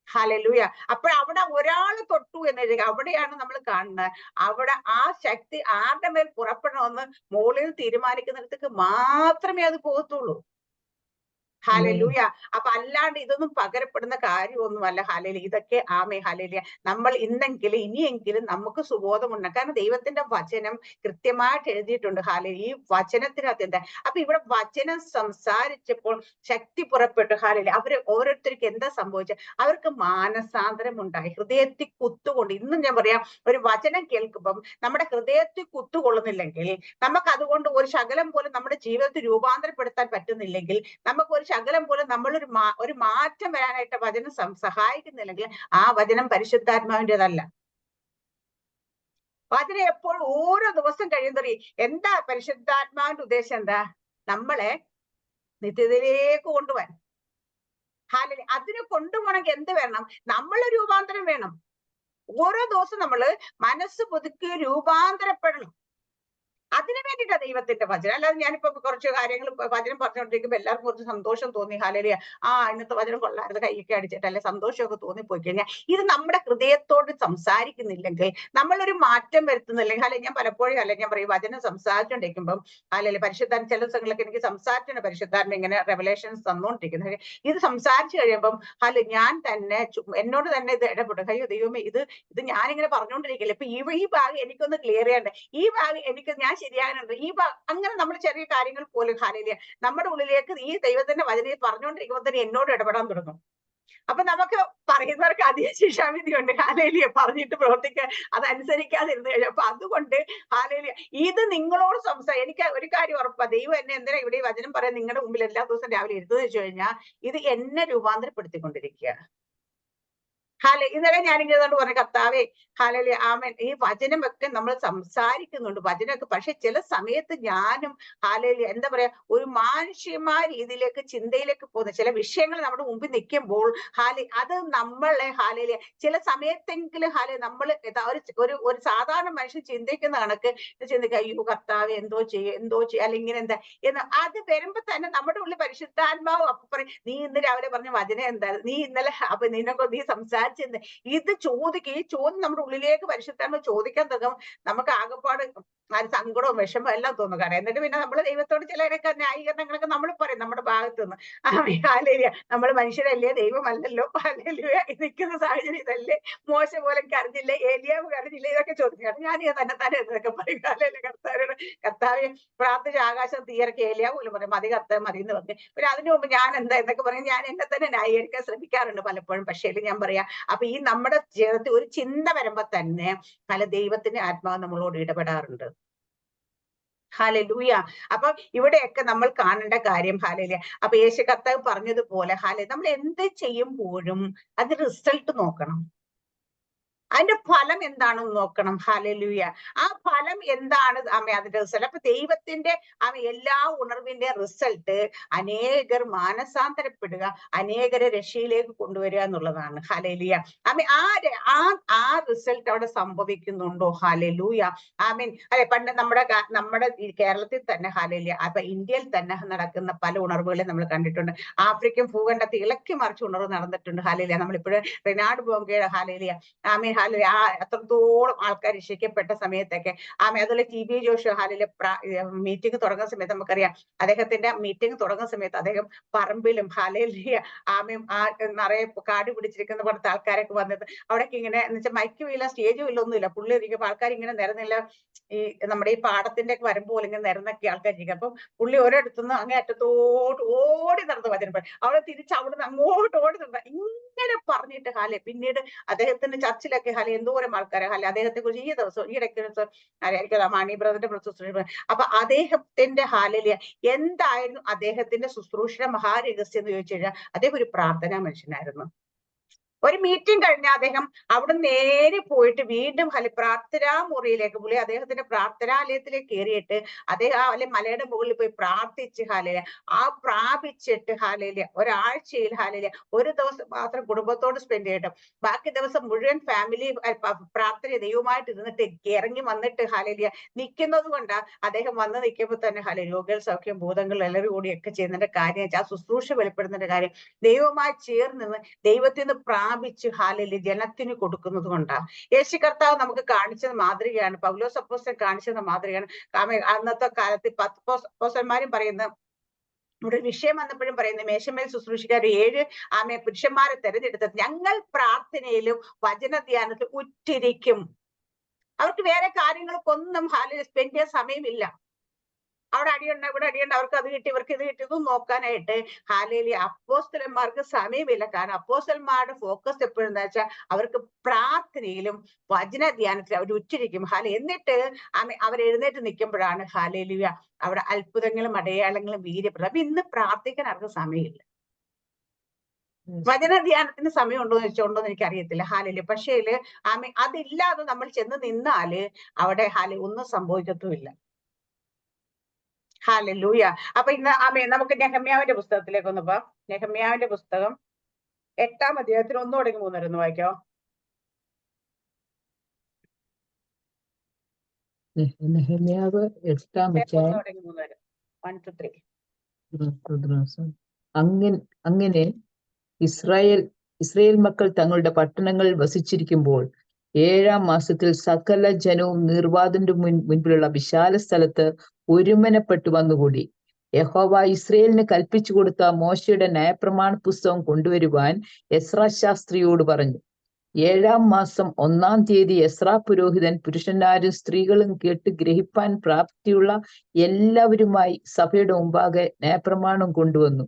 ഹല്ലേലൂയ. അപ്പോൾ അവിടെ ഒരാൾ തൊട്ടു എന്നെഴുതി, അവിടെയാണ് നമ്മൾ കാണുന്നത്. അവിടെ ആ ശക്തി ആരുടെ മേൽ പുറപ്പെടണമെന്ന് മുകളിൽ തീരുമാനിക്കുന്നിടത്തേക്ക് മാത്രമേ അത് പോകത്തുള്ളൂ. ഹല്ലേലൂയ. അപ്പൊ അല്ലാണ്ട് ഇതൊന്നും പകരപ്പെടുന്ന കാര്യമൊന്നുമല്ല. ഹല്ലേലൂയ. ഇതൊക്കെ ആമേ ഹല്ലേലൂയ. നമ്മൾ ഇനിയെങ്കിലും നമുക്ക് സുബോധമുണ്ട്. കാരണം ദൈവത്തിന്റെ വചനം കൃത്യമായിട്ട് എഴുതിയിട്ടുണ്ട്. ഹല്ലേലൂയ. ഈ വചനത്തിനകത്ത് എന്താ, അപ്പൊ ഇവിടെ വചനം സംസാരിച്ചപ്പോൾ ശക്തി പുറപ്പെട്ടു. ഹല്ലേലൂയ. അവര് ഓരോരുത്തർക്ക് എന്താ സംഭവിച്ചത്? അവർക്ക് മാനസാന്തരം ഉണ്ടായി. ഹൃദയത്തിൽ കുത്തുകൊണ്ട്, ഇന്നും ഞാൻ പറയാം, ഒരു വചനം കേൾക്കുമ്പം നമ്മുടെ ഹൃദയത്തിൽ കുത്തുകൊള്ളുന്നില്ലെങ്കിൽ, നമുക്ക് അതുകൊണ്ട് ഒരു ശകലം പോലും നമ്മുടെ ജീവിതത്തിൽ രൂപാന്തരപ്പെടുത്താൻ പറ്റുന്നില്ലെങ്കിൽ, നമുക്ക് ഒരു ശകലം പോലും ഒരു മാറ്റം വരാനായിട്ട് വചനം സഹായിക്കുന്നില്ലെങ്കിൽ ആ വചനം പരിശുദ്ധാത്മാവിൻ്റെതല്ല. വചനം എപ്പോൾ ഓരോ ദിവസം കഴിയുന്നറി എന്താ പരിശുദ്ധാത്മാവിന്റെ ഉദ്ദേശം? എന്താ? നമ്മളെ നിത്യതയിലേക്ക് കൊണ്ടുപോകാൻ. ഹാലേ, അതിനെ കൊണ്ടുപോകണമെങ്കിൽ എന്ത് വേണം? നമ്മളെ രൂപാന്തരം വേണം. ഓരോ ദിവസം നമ്മള് മനസ്സ് പുതുക്കി രൂപാന്തരപ്പെടണം. അതിനു വേണ്ടിയിട്ടാ ദൈവത്തിന്റെ വചനം. അല്ലാതെ ഞാനിപ്പോ കുറച്ച് കാര്യങ്ങൾ വചനം പറഞ്ഞുകൊണ്ടിരിക്കുമ്പോ എല്ലാവർക്കും കുറച്ച് സന്തോഷം തോന്നി, ഹല്ലേലൂയ, ഇന്നത്തെ വചനം കൊള്ളായിരുന്നു, കൈയൊക്കെ അടിച്ചിട്ട് അല്ലെ സന്തോഷമൊക്കെ തോന്നിപ്പോയി കഴിഞ്ഞാൽ ഇത് നമ്മുടെ ഹൃദയത്തോട് സംസാരിക്കുന്നില്ലെങ്കിൽ, നമ്മളൊരു മാറ്റം വരുത്തുന്നില്ലെങ്കിൽ, അല്ലെ ഞാൻ പലപ്പോഴും ഞാൻ പറയും വചനം സംസാരിച്ചുകൊണ്ടിരിക്കുമ്പം അല്ലെ പരിശുദ്ധാൻ ചില ദിവസങ്ങളിലൊക്കെ എനിക്ക് സംസാരിച്ചുണ്ട്, പരിശുദ്ധാരൻ ഇങ്ങനെ റെവലേഷൻസ് തന്നുകൊണ്ടിരിക്കുന്നത്. ഇത് സംസാരിച്ചു കഴിയുമ്പം ഞാൻ തന്നെ എന്നോട് തന്നെ ഇത് ഇടപെടും. അയ്യോ ദൈവമേ, ഇത് ഞാനിങ്ങനെ പറഞ്ഞുകൊണ്ടിരിക്കില്ല, ഇപ്പൊ ഈ ഭാഗം എനിക്കൊന്ന് ക്ലിയർ ചെയ്യണ്ടേ, ഈ ഭാഗം എനിക്ക് ഞാൻ ശരിയാകുന്നുണ്ട്, അങ്ങനെ നമ്മൾ ചെറിയ കാര്യങ്ങൾ പോലും ഹല്ലേലൂയ നമ്മുടെ ഉള്ളിലേക്ക് ഈ ദൈവത്തിന്റെ വചനം പറഞ്ഞുകൊണ്ടിരിക്കുമ്പോൾ തന്നെ എന്നോട് ഇടപെടാൻ തുടങ്ങും. അപ്പൊ നമുക്ക് പറയുന്നവർക്ക് അധികം ശിക്ഷാവിധിയുണ്ട്. ഹല്ലേലൂയ. പറഞ്ഞിട്ട് പ്രവർത്തിക്കാൻ അതനുസരിക്കാതിരുന്നു കഴിഞ്ഞു. അപ്പൊ അതുകൊണ്ട് ഹല്ലേലൂയ, ഇത് നിങ്ങളോട് എനിക്ക് ഒരു കാര്യം ഉറപ്പാ, ദൈവം എന്നെ എന്തിനാ ഇവിടെ ഈ വചനം പറയാൻ നിങ്ങളുടെ മുമ്പിൽ എല്ലാ ദിവസവും രാവിലെ ഇരുത്തുന്നത് വെച്ച് കഴിഞ്ഞാൽ ഇത് എന്നെ രൂപാന്തരപ്പെടുത്തിക്കൊണ്ടിരിക്കുക. ഇന്നലെ ഞാനിങ്ങനെ പറഞ്ഞു, കർത്താവേ ഹല്ലേലൂയ ആമേൻ, ഈ വചനമൊക്കെ നമ്മൾ സംസാരിക്കുന്നുണ്ട്, വചനമൊക്കെ, പക്ഷെ ചില സമയത്ത് ഞാനും ഹല്ലേലൂയ എന്താ പറയാ, ഒരു മാനുഷികമായ രീതിയിലേക്ക് ചിന്തയിലേക്ക് പോകുന്ന ചില വിഷയങ്ങൾ നമ്മുടെ മുമ്പിൽ നിൽക്കുമ്പോൾ അത് നമ്മളെ ഹല്ലേലൂയ ചില സമയത്തെങ്കിലും നമ്മൾ ഒരു സാധാരണ മനുഷ്യൻ ചിന്തിക്കുന്ന കണക്ക് ചിന്തിക്കുക, അയ്യോ കർത്താവേ എന്തോ ചെയ്യും അല്ലെങ്കിൽ ഇങ്ങനെ എന്താ എന്ന് അത് വരുമ്പോ തന്നെ നമ്മുടെ ഉള്ളിൽ പരിശുദ്ധാത്മാവ് അപ്പൊ പറയും, നീ ഇന്ന് രാവിലെ പറഞ്ഞ വചനം എന്താ, നീ ഇന്നലെ അപ്പൊ നീ സംസാരിച്ചെന്ന് ഇത് ചോദിക്കുക. ഈ ചോദ്യം നമ്മുടെ ഉള്ളിലേക്ക് പരിശുദ്ധാത്മ ചോദിക്കാൻ തുടങ്ങും. നമുക്ക് ആകെപ്പാട് സങ്കടവും വിഷമവും എല്ലാം തോന്നും. കാരണം എന്നിട്ട് പിന്നെ നമ്മൾ ദൈവത്തോട് ചിലരൊക്കെ ന്യായീകരണങ്ങളൊക്കെ നമ്മൾ പറയും നമ്മുടെ ഭാഗത്ത് നിന്ന്. ഹല്ലേലൂയ, നമ്മൾ മനുഷ്യരല്ലേ, ദൈവമല്ലല്ലോ. ഹല്ലേലൂയ, നിൽക്കുന്ന സാഹചര്യം ഇതല്ലേ, മോശ പോലും കരഞ്ഞില്ലേ, ഏലിയാവ് കരഞ്ഞില്ലേ, ഇതൊക്കെ ചോദിക്കുകയാണ്. ഞാൻ തന്നെ എന്നൊക്കെ പറയും. ഹല്ലേലൂയ, കർത്താവെ പ്രാർത്ഥിച്ച ആകാശം തീയറക്കി, ഏലിയാവ് പോലും പറയും മതി കർത്താവ് മതി എന്ന് പറഞ്ഞു. പിന്നെ അതിനു മുമ്പ് ഞാൻ എന്താ എന്നൊക്കെ പറയും. ഞാൻ എന്നെ തന്നെ ന്യായീകരിക്കാൻ ശ്രമിക്കാറുണ്ട് പലപ്പോഴും. പക്ഷേ ഞാൻ പറയാം, അപ്പൊ ഈ നമ്മുടെ ജീവിതത്തിൽ ഒരു ചിന്ത വരുമ്പോ തന്നെ ദൈവത്തിന്റെ ആത്മാവ് നമ്മളോട് ഇടപെടാറുണ്ട്. ഹല്ലേലൂയ. അപ്പൊ ഇവിടെയൊക്കെ നമ്മൾ കാണേണ്ട കാര്യം ഹല്ലേലൂയ. അപ്പൊ യേശു കർത്താവ് പറഞ്ഞതുപോലെ നമ്മൾ എന്ത് ചെയ്യുമ്പോഴും അത് റിസൾട്ട് നോക്കണം. അതിന്റെ ഫലം എന്താണെന്ന് നോക്കണം. ഹല്ലേലൂയ. ആ ഫലം എന്താണ് അതിന്റെ റിസൾട്ട്? അപ്പൊ ദൈവത്തിന്റെ എല്ലാ ഉണർവിന്റെ റിസൾട്ട് അനേകർ മാനസാന്തരപ്പെടുക, അനേകരെ രക്ഷയിലേക്ക് കൊണ്ടുവരിക എന്നുള്ളതാണ്. ഹല്ലേലൂയ. ആ റിസൾട്ട് അവിടെ സംഭവിക്കുന്നുണ്ടോ? ഹല്ലേലൂയ. അല്ലെ പണ്ട് നമ്മുടെ ഈ കേരളത്തിൽ തന്നെ ഹല്ലേലൂയ, അപ്പൊ ഇന്ത്യയിൽ തന്നെ നടക്കുന്ന പല ഉണർവുകളെ നമ്മൾ കണ്ടിട്ടുണ്ട്. ആഫ്രിക്കൻ ഭൂഖണ്ഡത്തിൽ ഇളക്കി മറിച്ച് ഉണർവ് നടന്നിട്ടുണ്ട്. ഹല്ലേലൂയ. നമ്മളിപ്പോഴും റിനാർഡ് ബോങ്കയുടെ ഹല്ലേലൂയ അത്രത്തോളം ആൾക്കാർ രക്ഷിക്കപ്പെട്ട സമയത്തൊക്കെ അതുപോലെ ടി ബി ജോഷു മീറ്റിംഗ് തുടങ്ങുന്ന സമയത്ത് നമുക്കറിയാം, അദ്ദേഹത്തിന്റെ മീറ്റിംഗ് തുടങ്ങുന്ന സമയത്ത് അദ്ദേഹം പറമ്പിലും ഹല്ലേലൂയ നിറയെ കാട് പിടിച്ചിരിക്കുന്ന പോലത്തെ ആൾക്കാരൊക്കെ വന്നിട്ട് അവിടേക്ക് ഇങ്ങനെ എന്ന് വെച്ചാൽ മൈക്കും ഇല്ല, സ്റ്റേജും ഇല്ല, ഒന്നുമില്ല. പുള്ളി ഇരിക്കുമ്പോൾ ആൾക്കാർ ഇങ്ങനെ നിരന്നില്ല, ഈ നമ്മുടെ ഈ പാടത്തിന്റെ ഒക്കെ വരുമ്പോൾ ഇങ്ങനെ നിരന്നൊക്കെ ആൾക്കാർ ഇരിക്കും. അപ്പൊ പുള്ളി ഒരിടത്തുനിന്ന് അങ്ങേ അറ്റത്തോട്ട് ഓടി നടന്നു വചനം അവിടെ തിരിച്ച് അവിടുന്ന് അങ്ങോട്ട് ഓടി നടന്ന ഇങ്ങനെ പറഞ്ഞിട്ട് ഹാലെ പിന്നീട് അദ്ദേഹത്തിന്റെ ചർച്ചിലൊക്കെ ഹാലെ എന്തോരം ആൾക്കാരെ ഹാലെ അദ്ദേഹത്തെ കുറിച്ച് ഈ ഇടയ്ക്ക് ദിവസം എനിക്ക് മാണി ബ്രദറിന്റെ ശുശ്രൂഷ, അപ്പൊ അദ്ദേഹത്തിന്റെ ഹാലലിയ എന്തായിരുന്നു അദ്ദേഹത്തിന്റെ ശുശ്രൂഷ മഹാരഹസ്യം എന്ന് ചോദിച്ചു കഴിഞ്ഞാൽ അദ്ദേഹം ഒരു പ്രാർത്ഥനാ മനുഷ്യനായിരുന്നു. ഒരു മീറ്റിംഗ് കഴിഞ്ഞാൽ അദ്ദേഹം അവിടെ നേരെ പോയിട്ട് വീണ്ടും പ്രാർത്ഥനാ മുറിയിലേക്ക് പുള്ളി അദ്ദേഹത്തിന്റെ പ്രാർത്ഥനാലയത്തിലേക്ക് കയറിയിട്ട് അദ്ദേഹം അല്ലെ മലയുടെ മുകളിൽ പോയി പ്രാർത്ഥിച്ച് ഹാലയില പ്രാപിച്ചിട്ട് ഹാലയില ഒരാഴ്ചയിൽ ഹാലയില ഒരു ദിവസം മാത്രം കുടുംബത്തോട് സ്പെൻഡ് ചെയ്യട്ടും, ബാക്കി ദിവസം മുഴുവൻ ഫാമിലി പ്രാർത്ഥന ദൈവമായിട്ട് ഇരുന്നിട്ട് ഇറങ്ങി വന്നിട്ട് ഹാലയില നിൽക്കുന്നത് കൊണ്ടാ അദ്ദേഹം വന്ന് നിൽക്കുമ്പോൾ തന്നെ ഹാല രോഗികൾ സൗഖ്യം ഭൂതങ്ങൾ എല്ലാവരും കൂടിയൊക്കെ ചെയ്യുന്നതിന്റെ കാര്യം ആ ശുശ്രൂഷ വെളിപ്പെടുന്നതിന്റെ കാര്യം ദൈവവുമായി ചേർന്ന് ദൈവത്തിൽ നിന്ന് പ്രാപിച്ച് ഹാലയില് ജനത്തിന് കൊടുക്കുന്നത് കൊണ്ടാണ്. യേശു കർത്താവ് നമുക്ക് കാണിച്ചത് മാതൃകയാണ്, പൗലോസ് അപ്പോസ്തലൻ കാണിച്ചത് മാതൃകയാണ്. അന്നത്തെ കാലത്ത് അപ്പോസ്തലന്മാരും പറയുന്ന ഇവിടെ വിഷയം വന്നപ്പോഴും പറയുന്നത് മേശമേൽ ശുശ്രൂഷിക്കാർ 7 പുരുഷന്മാരെ തെരഞ്ഞെടുത്തത് ഞങ്ങൾ പ്രാർത്ഥനയിലും വചനധ്യാനത്തിലും ഉറ്റിരിക്കും. അവർക്ക് വേറെ കാര്യങ്ങൾക്കൊന്നും ഹാലയിൽ സ്പെൻഡ് ചെയ്യാൻ സമയമില്ല. അവിടെ അടിയുണ്ട് ഇവിടെ അടിയുണ്ട്, അവർക്ക് അത് കിട്ടി ഇവർക്ക് ഇത് കിട്ടി ഇതും നോക്കാനായിട്ട് ഹാലയിലെ അപ്പോസ്തലന്മാർക്ക് സമയമില്ല. കാരണം അപ്പോസ്തലന്മാരുടെ ഫോക്കസ് എപ്പോഴും എന്താ വെച്ചാൽ അവർക്ക് പ്രാർത്ഥനയിലും വചന ധ്യാനത്തിലും അവർ ഉറ്റിരിക്കും ഹാല. എന്നിട്ട് അവർ എഴുന്നേറ്റ് നിൽക്കുമ്പോഴാണ് ഹാലയിലുയ അവിടെ അത്ഭുതങ്ങളും അടയാളങ്ങളും വീര്യപ്പെടുന്നത്. അപ്പൊ ഇന്ന് പ്രാർത്ഥിക്കാൻ അവർക്ക് സമയമില്ല. വചന ധ്യാനത്തിന് സമയം ഉണ്ടോ എന്ന് വെച്ചോണ്ടോന്ന് എനിക്ക് അറിയത്തില്ല ഹാലയില്. പക്ഷേ അതില്ലാതെ നമ്മൾ ചെന്ന് നിന്നാല് അവിടെ ഹാല ഒന്നും സംഭവിക്കത്തുമില്ല. ഹല്ലേലൂയ. അപ്പൊ ഇന്ന് നമുക്ക് നെഹമ്യാവിന്റെ പുസ്തകത്തിലേക്ക് ഒന്ന് പോവാം. നെഹമ്യാവിന്റെ പുസ്തകം 8-ാം അധ്യായത്തിൽ 1 തുടങ്ങി 3 വരെ ഒന്ന് വായിക്കോ. നെഹമ്യാവ് 8-ാം അധ്യായം 1 തുടങ്ങി 3 വരെ 1 to 3. അങ്ങനെ ഇസ്രായേൽ മക്കൾ തങ്ങളുടെ പട്ടണങ്ങളിൽ വസിച്ചിരിക്കുമ്പോൾ 7-ാം മാസത്തിൽ സകല ജനവും നീർവാതിന്റെ മുൻപിലുള്ള വിശാല സ്ഥലത്ത് ഒരുമനപ്പെട്ടു വന്നുകൂടി. യഹോവ ഇസ്രായേലിന് കൽപ്പിച്ചു കൊടുത്ത മോശയുടെ ന്യായപ്രമാണ പുസ്തകം കൊണ്ടുവരുവാൻ എസ്രാ ശാസ്ത്രിയോട് പറഞ്ഞു. 7-ാം മാസം 1-ാം തീയതി എസ്രാ പുരോഹിതൻ പുരുഷന്മാരും സ്ത്രീകളും കേട്ട് ഗ്രഹിപ്പാൻ പ്രാപ്തിയുള്ള എല്ലാവരുമായി സഭയുടെ മുമ്പാകെ ന്യായപ്രമാണം കൊണ്ടുവന്നു.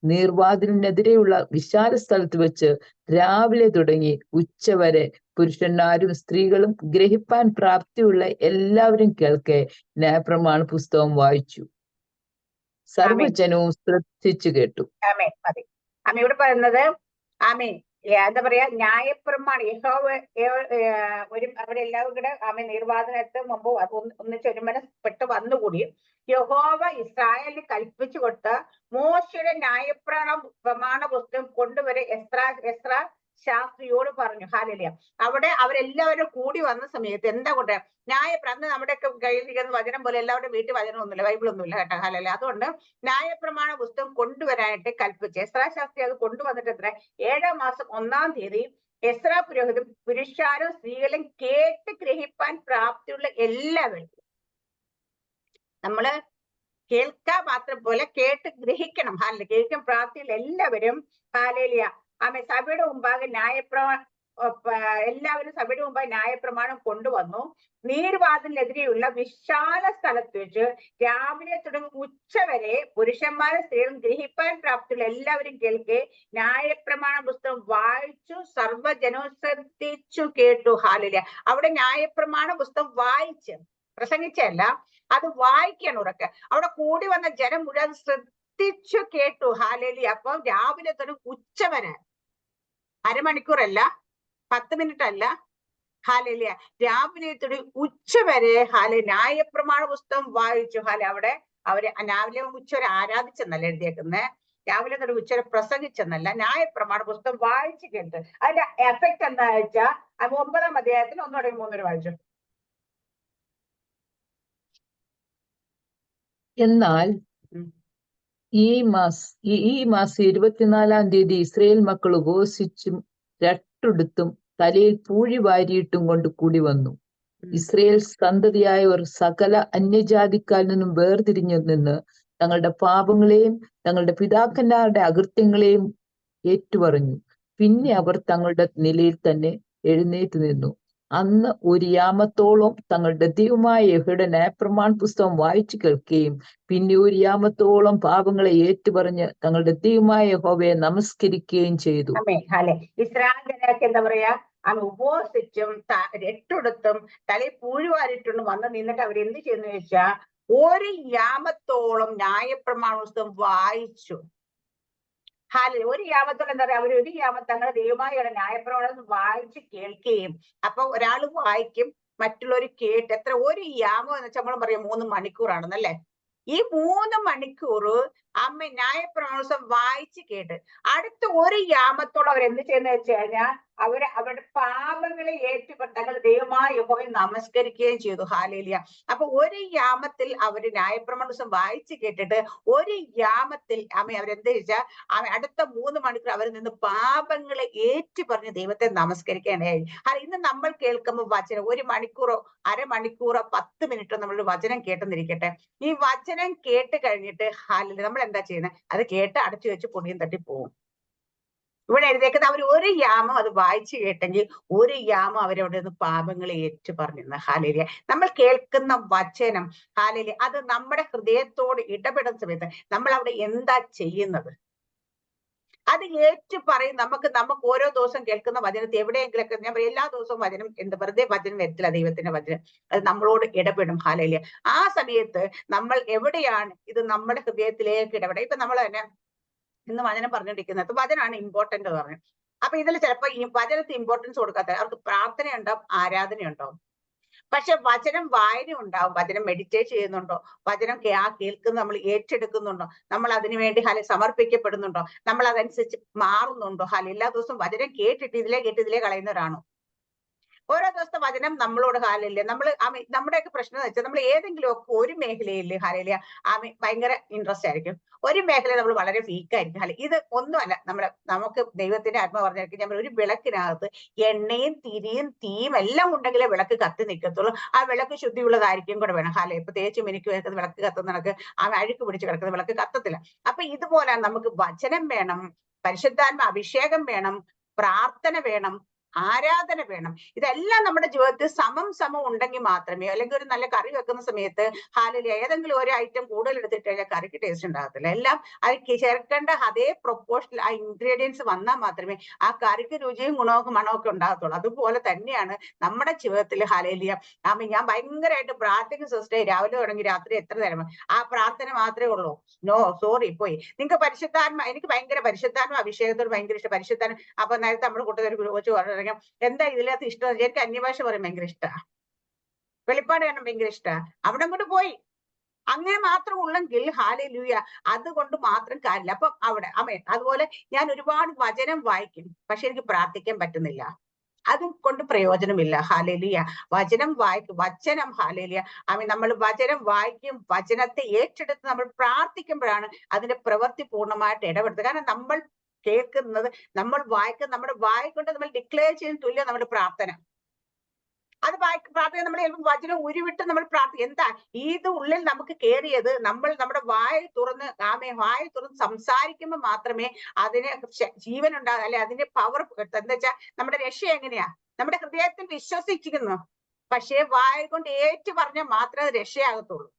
നീർവാതിലിനെതിരെയുള്ള വിശാല സ്ഥലത്ത് വെച്ച് രാവിലെ തുടങ്ങി ഉച്ചവരെ പുരുഷന്മാരും സ്ത്രീകളും ഗ്രഹിപ്പാൻ പ്രാപ്തിയുള്ള എല്ലാവരും കേൾക്കെ ന്യായപ്രമാണ പുസ്തകം വായിച്ചു. സർവജനവും ശ്രദ്ധിച്ചു കേട്ടു. ഇവിടെ പറയുന്നത് എന്താ പറയാ ന്യായപ്രമാണം യഹോവ അവിടെ എല്ലാവരും കൂടെ നിർവാദനത്തിന് മുമ്പ് ഒന്നിച്ചൊരുമനപ്പെട്ട് വന്നുകൂടി യഹോവ ഇസ്രായേലിന് കൽപ്പിച്ചു കൊടുത്ത മോശയുടെ പ്രമാണ പുസ്തകം കൊണ്ടുവരെ എസ്രാ ശാസ്ത്രിയോട് പറഞ്ഞു. ഹാലലിയ. അവിടെ അവരെല്ലാവരും കൂടി വന്ന സമയത്ത് എന്താ കൊണ്ട് അന്ന് നമ്മുടെയൊക്കെ കയ്യിലിരിക്കുന്ന വചനം പോലെ എല്ലാവരുടെ വീട്ടിൽ വചനമൊന്നുമില്ല, ബൈബിളൊന്നുമില്ല കേട്ടോ ഹാലലിയ. അതുകൊണ്ട് ന്യായപ്രമാണ പുസ്തകം കൊണ്ടുവരാനായിട്ട് കൽപ്പിച്ചു. എസ്രാ ശാസ്ത്രി അത് കൊണ്ടുവന്നിട്ട് 7-ാം മാസം 1-ാം തീയതി എസ്രാ പുരോഹിതൻ പുരുഷാരും സ്ത്രീകളും കേട്ട് ഗ്രഹിപ്പാൻ പ്രാപ്തിയുള്ള എല്ലാവരും, നമ്മള് കേൾക്കാൻ മാത്രം പോലെ കേട്ട് ഗ്രഹിക്കണം ഹാലലിയ. കേൾക്കാൻ പ്രാപ്തിയുള്ള എല്ലാവരും ഹാലലിയ സഭയുടെ മുമ്പാകെ എല്ലാവരും സഭയുടെ മുമ്പാകെ ന്യായപ്രമാണം കൊണ്ടുവന്നു. നീർവാതിലിനെതിരെയുള്ള വിശാല സ്ഥലത്ത് വെച്ച് രാവിലെ തുടങ്ങി ഉച്ചവരെ പുരുഷന്മാരും സ്ത്രീകളും ഗ്രഹിപ്പാൻ പ്രാപ്തിയുള്ള എല്ലാവരും കേൾക്കെ ന്യായപ്രമാണ പുസ്തകം വായിച്ചു സർവ്വജനവും ശ്രദ്ധിച്ചു കേട്ടു. ഹാലലിയ. അവിടെ ന്യായപ്രമാണ പുസ്തകം വായിച്ച് പ്രസംഗിച്ചല്ല, അത് വായിക്കണം ഉറക്കെ. അവിടെ കൂടി വന്ന ജനം മുഴുവൻ ശ്രദ്ധിച്ചു കേട്ടു. ഹാലലിയ. അപ്പൊ രാവിലെ തുടങ്ങി ഉച്ചവരെ, അരമണിക്കൂറല്ല, 10 മിനിറ്റ് അല്ല, ഹാലലിയ, രാവിലെ തുടങ്ങി ഉച്ചവരെ ന്യായപ്രമാണ പുസ്തകം വായിച്ചു. അവിടെ അവര് രാവിലെ ഉച്ചവരെ ആരാധിച്ചെന്നല്ല എഴുതിയേക്കുന്നത്, രാവിലെ തുടങ്ങി ഉച്ചവരെ പ്രസംഗിച്ചെന്നല്ല, ന്യായപ്രമാണ പുസ്തകം വായിച്ചു കേട്ട്. അതിന്റെ എഫക്ട് എന്താ വെച്ചാൽ 9-ാം അധ്യായത്തിൽ 1 തുടങ്ങി 3 വരെ വായിച്ചു. എന്നാൽ ഈ മാസം 24-ാം തീയതി ഇസ്രായേൽ മക്കൾ ഉപവസിച്ചും രട്ടെടുത്തും തലയിൽ പൂഴി വാരിയിട്ടും കൊണ്ട് കൂടി വന്നു. ഇസ്രായേൽ സന്തതിയായവർ സകല അന്യജാതിക്കാരിൽ നിന്നും വേർതിരിഞ്ഞു നിന്ന് തങ്ങളുടെ പാപങ്ങളെയും തങ്ങളുടെ പിതാക്കന്മാരുടെ അകൃത്യങ്ങളെയും ഏറ്റുപറഞ്ഞു. പിന്നെ അവർ തങ്ങളുടെ നിലയിൽ തന്നെ എഴുന്നേറ്റ് നിന്നു. അന്ന് ഒരു യാമത്തോളം തങ്ങളുടെ ദൈവമായ യഹോവയുടെ ന്യായപ്രമാണ പുസ്തകം വായിച്ചു കേൾക്കുകയും പിന്നെ ഒരു യാമത്തോളം പാപങ്ങളെ ഏറ്റുപറഞ്ഞ് തങ്ങളുടെ ദൈവമായ യഹോവയെ നമസ്കരിക്കുകയും ചെയ്തു. ഇസ്രായേൽ ജനങ്ങൾക്ക് എന്താ പറയാ, അവൻ ഉപവസിച്ചും രട്ടെടുത്തും തലയിൽ പൂഴുവാരിട്ടും വന്ന് നിന്നിട്ട് അവർ എന്ത് ചെയ്യുന്ന വെച്ചാ ഒരു യാമത്തോളം ന്യായപ്രമാണ പുസ്തകം വായിച്ചു. ഒരു യാമത്തോളം എന്താ പറയാ, അവർ ഒരു യാമം തങ്ങളുടെ ദൈവമായ ന്യായപ്രമാണം വായിച്ച് കേൾക്കുകയും. അപ്പൊ ഒരാൾ വായിക്കും, മറ്റുള്ളവർ കേട്ട്. എത്ര ഒരു യാമം എന്ന് വെച്ചാൽ നമ്മൾ പറയാം 3 മണിക്കൂറാണെന്നല്ലേ. ഈ 3 മണിക്കൂർ അമ്മ ന്യായപ്രമാണം വായിച്ച് കേട്ട് അടുത്ത ഒരു യാമത്തോളം അവരെന്ത് ചെയ്യുന്ന വെച്ച് കഴിഞ്ഞാൽ അവരുടെ പാപങ്ങളെ ഏറ്റുപറഞ്ഞ് തങ്ങളുടെ ദൈവമായ യഹോവയെ നമസ്കരിക്കുകയും ചെയ്തു. ഹാലേലിയ. അപ്പൊ ഒരു യാമത്തിൽ അവര് ന്യായപ്രമാണം വായിച്ച് കേട്ടിട്ട് ഒരു യാമത്തിൽ അവരെന്ത് വെച്ചാൽ അടുത്ത 3 മണിക്കൂർ അവർ നിന്ന് പാപങ്ങളെ ഏറ്റുപറഞ്ഞ് ദൈവത്തെ നമസ്കരിക്കാനായി. ഇന്ന് നമ്മൾ കേൾക്കുമ്പോൾ വചനം 1 മണിക്കൂറോ അരമണിക്കൂറോ 10 മിനിറ്റോ നമ്മൾ വചനം കേട്ടെന്നിരിക്കട്ടെ. ഈ വചനം കേട്ട് കഴിഞ്ഞിട്ട് നമ്മൾ എന്താ ചെയ്യുന്നത്? അത് കേട്ട് അടച്ചു വെച്ച് പൊടിയും തട്ടി പോകും. ഇവിടെ എഴുതിയേക്കുന്നത് അവർ ഒരു യാമം അത് വായിച്ചു കേട്ടെങ്കിൽ ഒരു യാമം അവരവിടെ നിന്ന് പാപങ്ങളെ ഏറ്റു പറഞ്ഞിരുന്ന. ഹാലേലിയ. നമ്മൾ കേൾക്കുന്ന വചനം ഹാലേലിയ അത് നമ്മുടെ ഹൃദയത്തോട് ഇടപെടുന്ന സമയത്ത് നമ്മൾ അവിടെ എന്താ ചെയ്യുന്നത്? അത് ഏറ്റു പറയും. നമുക്ക് ഓരോ ദിവസം കേൾക്കുന്ന വചനത്തെ എവിടെയെങ്കിലൊക്കെ ഞാൻ പറയും, എല്ലാ ദിവസവും വചനം വെറുതെ വചനം വരത്തില്ല. ദൈവത്തിന്റെ വചനം അത് നമ്മളോട് ഇടപെടും. ഹാലേലിയ. ആ സമയത്ത് നമ്മൾ എവിടെയാണ് ഇത് നമ്മുടെ ഹൃദയത്തിലേക്ക് ഇടപെടുക? ഇപ്പൊ നമ്മൾ തന്നെ ഇന്ന് വചനം പറഞ്ഞുകൊണ്ടിരിക്കുന്നത് വചനമാണ് ഇമ്പോർട്ടന്റ് എന്ന് പറഞ്ഞു. അപ്പൊ ഇതിൽ ചിലപ്പോ ഈ വചനത്തിന് ഇമ്പോർട്ടൻസ് കൊടുക്കാത്ത അവർക്ക് പ്രാർത്ഥനയുണ്ടാവും, ആരാധനയുണ്ടാവും. പക്ഷെ വചനം വായന ഉണ്ടാവും, വചനം മെഡിറ്റേറ്റ് ചെയ്യുന്നുണ്ടോ, വചനം കേൾക്കുന്ന നമ്മൾ ഏറ്റെടുക്കുന്നുണ്ടോ, നമ്മൾ അതിനുവേണ്ടി സമർപ്പിക്കപ്പെടുന്നുണ്ടോ, നമ്മൾ അതനുസരിച്ച് മാറുന്നുണ്ടോ? എല്ലാ ദിവസവും വചനം കേട്ടിട്ട് ഇതിലേ കളയുന്നവരാണോ? ഓരോ ദിവസത്തെ വചനം നമ്മളോട് ഹാലില്ല. നമ്മുടെയൊക്കെ പ്രശ്നം എന്ന് വെച്ചാൽ നമ്മൾ ഏതെങ്കിലും ഒക്കെ ഒരു മേഖലയിൽ ഹാലില്ല ഭയങ്കര ഇൻട്രസ്റ്റ് ആയിരിക്കും, ഒരു മേഖല നമ്മൾ വളരെ വീക്കായിരിക്കും. ഇത് ഒന്നുമല്ല, നമുക്ക് ദൈവത്തിന്റെ ആത്മ പറഞ്ഞിരിക്കും. ഞാൻ ഒരു വിളക്കിനകത്ത് എണ്ണയും തിരിയും തീയും എല്ലാം ഉണ്ടെങ്കിലേ വിളക്ക് കത്തി നിൽക്കത്തുള്ളൂ. ആ വിളക്ക് ശുദ്ധിയുള്ളതായിരിക്കും കൂടെ വേണം. ഇപ്പൊ തേച്ചും എനിക്ക് വിളക്ക് കത്തുന്ന കണക്ക് അഴുക്ക് പിടിച്ച് കിടക്കുന്ന വിളക്ക് കത്തത്തില്ല. അപ്പൊ ഇതുപോലെ നമുക്ക് വചനം വേണം, പരിശുദ്ധാത്മ അഭിഷേകം വേണം, പ്രാർത്ഥന വേണം, ആരാധന വേണം. ഇതെല്ലാം നമ്മുടെ ജീവിതത്തിൽ സമം ഉണ്ടെങ്കിൽ മാത്രമേ, അല്ലെങ്കിൽ ഒരു നല്ല കറി വെക്കുന്ന സമയത്ത് ഹാലില് ഏതെങ്കിലും ഒരു ഐറ്റം കൂടുതൽ എടുത്തിട്ട് കഴിഞ്ഞാൽ കറിക്ക് ടേസ്റ്റ് ഉണ്ടാകത്തില്ല. എല്ലാം അത് ചേർക്കേണ്ട അതേ പ്രൊപ്പോർഷനിൽ ആ ഇൻഗ്രീഡിയൻസ് വന്നാൽ മാത്രമേ ആ കറിക്ക് രുചിയും ഗുണവും മണമൊക്കെ ഉണ്ടാകത്തുള്ളൂ. അതുപോലെ തന്നെയാണ് നമ്മുടെ ജീവിതത്തിൽ ഹാലേലിയ. ഞാൻ ഭയങ്കരമായിട്ട് പ്രാർത്ഥിക്കുന്ന സിസ്റ്റർ രാവിലെ തുടങ്ങി രാത്രി എത്ര നേരം ആ പ്രാർത്ഥന മാത്രമേ ഉള്ളൂ. നോ സോറി പോയി. നിങ്ങൾക്ക് എനിക്ക് ഭയങ്കര പരിശുദ്ധാത്മ അഭിഷേകത്തോട് ഭയങ്കര ഇഷ്ടം. പരിശുദ്ധാത്മ അപ്പൊ നേരത്തെ നമ്മുടെ കൂട്ടത്തിൽ കൊച്ചു പറഞ്ഞു എന്താ ഇതിനകത്ത് ഇഷ്ടം? എനിക്ക് അന്യഭാഷ പറയും ഭയങ്കര ഇഷ്ടമാണ്, വെളിപ്പാട് കാണാൻ ഭയങ്കര ഇഷ്ടമാണ്. അവിടെ അങ്ങോട്ട് പോയി. അങ്ങനെ മാത്രം ഉള്ളെങ്കിൽ ഹാലേലൂയ, അതുകൊണ്ട് മാത്രം കാര്യമില്ല. അപ്പം അവിടെ അതുപോലെ ഞാൻ ഒരുപാട് വചനം വായിക്കും, പക്ഷെ എനിക്ക് പ്രാർത്ഥിക്കാൻ പറ്റുന്നില്ല. അതുകൊണ്ട് പ്രയോജനമില്ല. ഹാലേലിയ. വചനം വായിക്കും, വചനം ഹാലേലിയ നമ്മൾ വചനം വായിക്കും, വചനത്തെ ഏറ്റെടുത്ത് നമ്മൾ പ്രാർത്ഥിക്കുമ്പോഴാണ് അതിന്റെ പ്രവൃത്തി പൂർണ്ണമായിട്ട് ഇടപെടുന്നത്. കാരണം നമ്മൾ കേൾക്കുന്നത്, നമ്മൾ വായിക്കുന്നത്, നമ്മുടെ വായിക്കൊണ്ട് നമ്മൾ ഡിക്ലെയർ ചെയ്യുന്ന തുല്യം നമ്മുടെ പ്രാർത്ഥന. അത് പ്രാർത്ഥന നമ്മൾ ചിലപ്പോൾ വചനം ഉരുവിട്ട് നമ്മൾ പ്രാർത്ഥിക്കും. എന്താ ഇത് ഉള്ളിൽ നമുക്ക് കയറിയത്? നമ്മുടെ വായ തുറന്ന് വായ തുറന്ന് സംസാരിക്കുമ്പോൾ മാത്രമേ അതിന് ജീവൻ ഉണ്ടാകും, അല്ലെ അതിന്റെ പവർ. എന്താ വെച്ചാൽ നമ്മുടെ രക്ഷ എങ്ങനെയാ? നമ്മുടെ ഹൃദയത്തിൽ വിശ്വസിക്കുന്നു, പക്ഷേ വായ കൊണ്ട് ഏറ്റു പറഞ്ഞാൽ മാത്രമേ അത് രക്ഷയാകത്തുള്ളൂ.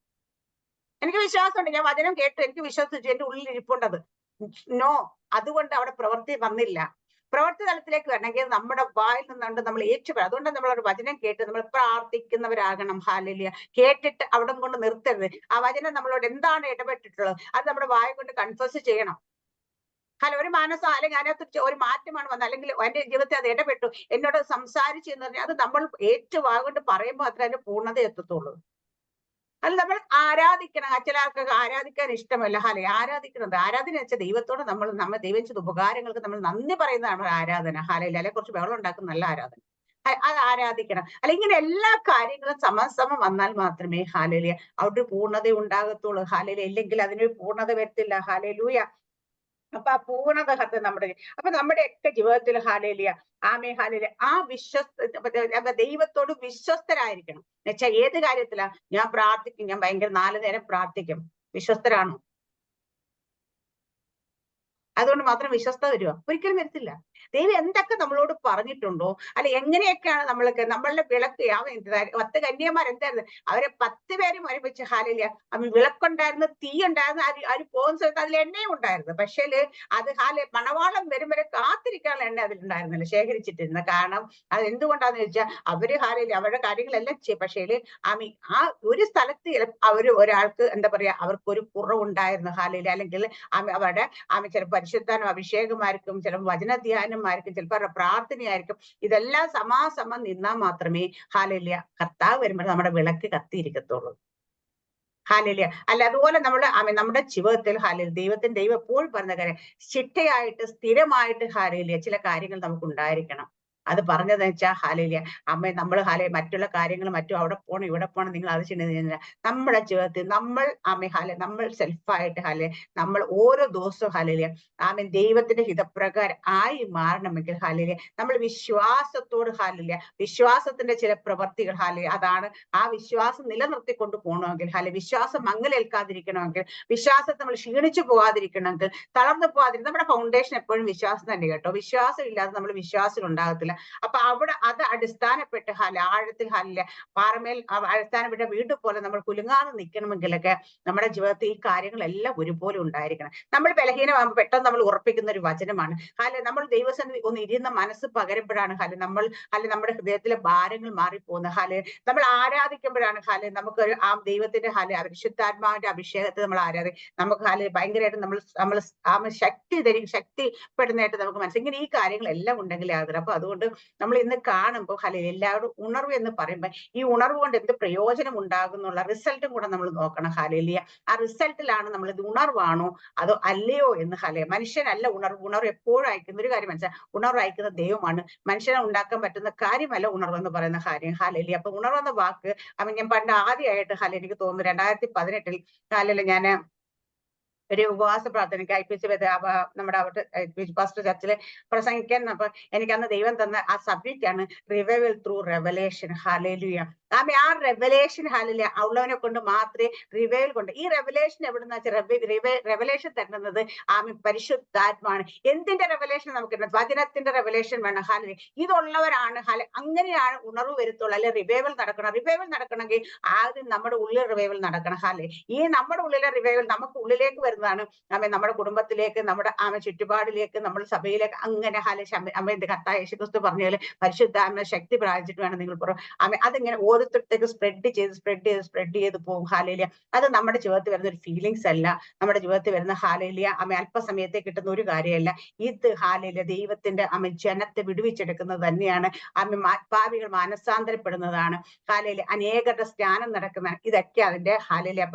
എനിക്ക് വിശ്വാസമുണ്ട്, ഞാൻ വചനം കേട്ടു, എനിക്ക് വിശ്വസിച്ചു, എന്റെ ഉള്ളിൽ ഇരിപ്പുണ്ടത്. നോ, അതുകൊണ്ട് അവിടെ പ്രവൃത്തി വന്നില്ല. പ്രവൃത്തി തലത്തിലേക്ക് വരണമെങ്കിൽ നമ്മുടെ വായിൽ നിന്നുകൊണ്ട് നമ്മൾ ഏറ്റുപറയും. അതുകൊണ്ട് നമ്മളൊരു വചനം കേട്ട് നമ്മൾ പ്രാർത്ഥിക്കുന്നവരാകണം. ഹാലേലിയ. കേട്ടിട്ട് അവിടെ കൊണ്ട് നിർത്തരുത്. ആ വചനം നമ്മളോട് എന്താണ് ഇടപെട്ടിട്ടുള്ളത് അത് നമ്മുടെ വായ കൊണ്ട് കൺഫേസ് ചെയ്യണം. ഒരു മനസ്സോ അല്ലെങ്കിൽ അതിനകത്ത് ഒരു മാറ്റമാണ് വന്നത്, അല്ലെങ്കിൽ എന്റെ ജീവിതത്തിൽ അത് ഇടപെട്ടു, എന്നോട് സംസാരിച്ചു എന്ന് പറഞ്ഞാൽ അത് നമ്മൾ ഏറ്റുവാകൊണ്ട് പറയുമ്പോൾ അത്ര അതിന്റെ പൂർണ്ണത എത്തത്തുള്ളൂ. അത് നമ്മൾ ആരാധിക്കണം. ചില ആൾക്കാർക്ക് ആരാധിക്കാൻ ഇഷ്ടമല്ല. ആരാധിക്കുന്നത് ആരാധന വെച്ചാൽ ദൈവത്തോട് നമ്മൾ ദൈവം ചെയ്ത ഉപകാരങ്ങൾക്ക് നമ്മൾ നന്ദി പറയുന്നതാണ് ആരാധന. അല്ലെ കുറച്ച് വെള്ളം ഉണ്ടാക്കുന്ന നല്ല ആരാധന. അത് ആരാധിക്കണം. ഇങ്ങനെ എല്ലാ കാര്യങ്ങളും സമം വന്നാൽ മാത്രമേ ഹാലേലിയ അവിടെ പൂർണ്ണത ഉണ്ടാകത്തുള്ളൂ. ഹാലേലിയ. ഇല്ലെങ്കിൽ അതിനൊരു പൂർണ്ണത വരത്തില്ല. ഹാലേലൂയ. അപ്പൊ ആ പൂർണ്ണത അപ്പൊ നമ്മുടെയൊക്കെ ജീവിതത്തിൽ ഹാലേലിയ ഹാലേലിയ ആ ദൈവത്തോട് വിശ്വസ്തരായിരിക്കണം. എന്നുവെച്ചാൽ ഏത് കാര്യത്തിലാ? ഞാൻ പ്രാർത്ഥിക്കും, ഞാൻ ഭയങ്കര 4 നേരം പ്രാർത്ഥിക്കും. വിശ്വസ്തരാണോ? അതുകൊണ്ട് മാത്രം വിശ്വസ്ത വരുമോ? ഒരിക്കലും വരത്തില്ല. ദൈവം എന്തൊക്കെ നമ്മളോട് പറഞ്ഞിട്ടുണ്ടോ, അല്ല എങ്ങനെയൊക്കെയാണ് നമ്മളുടെ വിളക്ക് 10 കന്യകമാർ എന്തായിരുന്നു, അവരെ 10 പേരും ഒരുമിച്ച് ഹാലയില്ല വിളക്കുണ്ടായിരുന്നു, തീ ഉണ്ടായിരുന്നു, അതിൽ പോകുന്ന സ്ഥലത്ത് അതിൽ എണ്ണയും ഉണ്ടായിരുന്നു. പക്ഷേ അത് മണവാളം വരും വരെ കാത്തിരിക്കാനുള്ള എണ്ണ അതിലുണ്ടായിരുന്നില്ല, ശേഖരിച്ചിട്ടിരുന്ന. കാരണം അത് എന്തുകൊണ്ടാന്ന് ചോദിച്ചാൽ അവര് ഹാലയില്ല അവരുടെ കാര്യങ്ങളെല്ലാം ചെയ്യും. പക്ഷേ ആ ഒരു സ്ഥലത്ത് ഒരാൾക്ക് എന്താ പറയാ, അവർക്കൊരു കുറവുണ്ടായിരുന്നു ഹാലയില്ല. അല്ലെങ്കിൽ അവരുടെ ചിലപ്പോൾ പരിശുദ്ധാനും അഭിഷേകമായിരിക്കും, ചിലപ്പോൾ വചനധ്യാനമായിരിക്കും, ചിലപ്പോൾ അവരുടെ പ്രാർത്ഥനയായിരിക്കും. ഇതെല്ലാം സമാസമം നിന്നാൽ മാത്രമേ ഹാലയില്ല കർത്താവ് വരുമ്പോൾ നമ്മുടെ വിളക്ക് കത്തിയിരിക്കത്തുള്ളൂ. ഹാലയിലുയ. അല്ല അതുപോലെ നമ്മുടെ ജീവിതത്തിൽ ദൈവം എപ്പോഴും പറഞ്ഞ കാര്യം, ചിട്ടയായിട്ട് സ്ഥിരമായിട്ട് ഹാലയിലുയ ചില കാര്യങ്ങൾ നമുക്ക് ഉണ്ടായിരിക്കണം. അത് പറഞ്ഞതെന്ന് വെച്ചാൽ ഹാലയിലുയ നമ്മൾ മറ്റുള്ള കാര്യങ്ങൾ മറ്റും അവിടെ പോകണം ഇവിടെ പോകണം നിങ്ങൾ അത് ചെയ്യുന്നില്ല. നമ്മുടെ ജീവിതത്തിൽ നമ്മൾ സെൽഫായിട്ട് നമ്മൾ ഓരോ ദിവസവും ദൈവത്തിന്റെ ഹിതപ്രകാരം ആയി മാറണമെങ്കിൽ നമ്മൾ വിശ്വാസത്തോട് വിശ്വാസത്തിന്റെ ചില പ്രവർത്തികൾ അതാണ് ആ വിശ്വാസം നിലനിർത്തിക്കൊണ്ട് പോകണമെങ്കിൽ വിശ്വാസം മങ്ങലേൽക്കാതിരിക്കണമെങ്കിൽ, വിശ്വാസത്തെ നമ്മൾ ക്ഷീണിച്ചു പോകാതിരിക്കണമെങ്കിൽ, തളർന്നു പോകാതിരിക്കും. നമ്മുടെ ഫൗണ്ടേഷൻ എപ്പോഴും വിശ്വാസം തന്നെ കേട്ടോ. വിശ്വാസം ഇല്ലാതെ നമ്മൾ വിശ്വാസം ഉണ്ടാകത്തില്ല. അപ്പൊ അത് അടിസ്ഥാനപ്പെട്ട് ആഴത്തിൽ പാറമേൽ അടിസ്ഥാനപ്പെട്ട വീട് പോലെ നമ്മൾ കുലുങ്ങാതെ നിൽക്കണമെങ്കിലൊക്കെ നമ്മുടെ ജീവിതത്തിൽ ഈ കാര്യങ്ങളെല്ലാം ഒരുപോലെ ഉണ്ടായിരിക്കണം. നമ്മൾ ബലഹീനമാകുമ്പോൾ പെട്ടെന്ന് നമ്മൾ ഉറപ്പിക്കുന്ന ഒരു വചനമാണ് നമ്മൾ ദൈവസന്നിധി ഒന്ന് ഇരുന്ന മനസ്സ് പകരുമ്പോഴാണ് നമ്മുടെ ഹൃദയത്തിലെ ഭാരങ്ങൾ മാറിപ്പോകുന്നത്. നമ്മൾ ആരാധിക്കുമ്പോഴാണ് നമുക്ക് ആ ദൈവത്തിന്റെ പരിശുദ്ധാത്മാവിന്റെ അഭിഷേകത്തെ നമ്മൾ നമുക്ക് ഭയങ്കരമായിട്ട് നമ്മൾ ശക്തിപ്പെടുന്നതായിട്ട് നമുക്ക് മനസ്സിലായി. ഇങ്ങനെ ഈ കാര്യങ്ങളെല്ലാം ഉണ്ടെങ്കിലേ ആകും. അപ്പൊ അതുകൊണ്ട് നമ്മൾ ഇന്ന് കാണുമ്പോൾ എല്ലാവരും ഉണർവ് എന്ന് പറയുമ്പോൾ ഈ ഉണർവ് കൊണ്ട് എന്ത് പ്രയോജനം ഉണ്ടാകുന്നുള്ള റിസൾട്ടും കൂടെ നമ്മൾ നോക്കണം. ആ റിസൾട്ടിലാണ് നമ്മൾ ഇത് ഉണർവാണോ അതോ അല്ലയോ എന്ന് മനുഷ്യനല്ല ഉണർവ് എപ്പോഴും അയക്കുന്ന ഒരു കാര്യം മനസ്സിലായി. ഉണർവ് അയക്കുന്ന ദൈവമാണ്. മനുഷ്യനെ ഉണ്ടാക്കാൻ പറ്റുന്ന കാര്യമല്ല ഉണർവ് എന്ന് പറയുന്ന കാര്യം. അപ്പൊ ഉണർവെന്ന വാക്ക് ഞാൻ പണ്ട് ആദ്യമായിട്ട് എനിക്ക് തോന്നുന്നു 2018 ഞാൻ ഒരു ഉപവാസ പ്രാർത്ഥനയ്ക്ക് നമ്മുടെ അവിടെ പാസ്റ്റർ ചർച്ചില് പ്രസംഗിക്കാൻ. അപ്പൊ എനിക്ക് അന്ന് ദൈവം തന്ന ആ സബ്ജക്റ്റ് ആണ് റിവൈവൽ ത്രൂ റെവലേഷൻ. ഹല്ലേലൂയ. ആ റെവലേഷൻ ഉള്ളവനെ കൊണ്ട് മാത്രമേ റിവൈവൽ കൊണ്ട്. ഈ റെവലേഷൻ എവിടെന്ന് വെച്ചാൽ റെവലേഷൻ തരുന്നത് പരിശുദ്ധാത്മാണ്. എന്തിന്റെ റെവലേഷൻ നമുക്ക് വചനത്തിന്റെ റെവലേഷൻ വേണം. ഇതുള്ളവരാണ് അങ്ങനെയാണ് ഉണർവ് വരുത്തുള്ളൂ. അല്ലെ റിവൈവൽ നടക്കണം. റിവൈവൽ നടക്കണമെങ്കിൽ ആദ്യം നമ്മുടെ ഉള്ളിൽ റിവൈവൽ നടക്കണം. ഈ നമ്മുടെ ഉള്ളിലെ റിവൈവൽ നമുക്ക് ഉള്ളിലേക്ക് വരുന്നതാണ്. നമ്മുടെ കുടുംബത്തിലേക്ക്, നമ്മുടെ ചുറ്റുപാടിലേക്ക്, നമ്മുടെ സഭയിലേക്ക് അങ്ങനെ കർത്താവ് യേശുക്രിസ്തു പറഞ്ഞാൽ പരിശുദ്ധാത്മ ശക്തി പ്രാപിച്ചിട്ട് വേണം നിങ്ങൾ അതിങ്ങനെ ഓരോരുത്തരത്തേക്ക് സ്പ്രെഡ് ചെയ്ത് പോകും. അത് നമ്മുടെ ജീവിതത്തിൽ വരുന്ന ഒരു ഫീലിങ്സ് അല്ല. നമ്മുടെ ജീവിതത്തിൽ വരുന്ന അല്പസമയത്തെ കിട്ടുന്ന ഒരു കാര്യമല്ല. ഇത് ദൈവത്തിന്റെ ജനത്തെ വിടുവിച്ചെടുക്കുന്നത് തന്നെയാണ്. പാപികൾ മാനസാന്തരപ്പെടുന്നതാണ്. അനേകരുടെ സ്നാനം നടക്കുന്ന ഇതൊക്കെ അതിന്റെ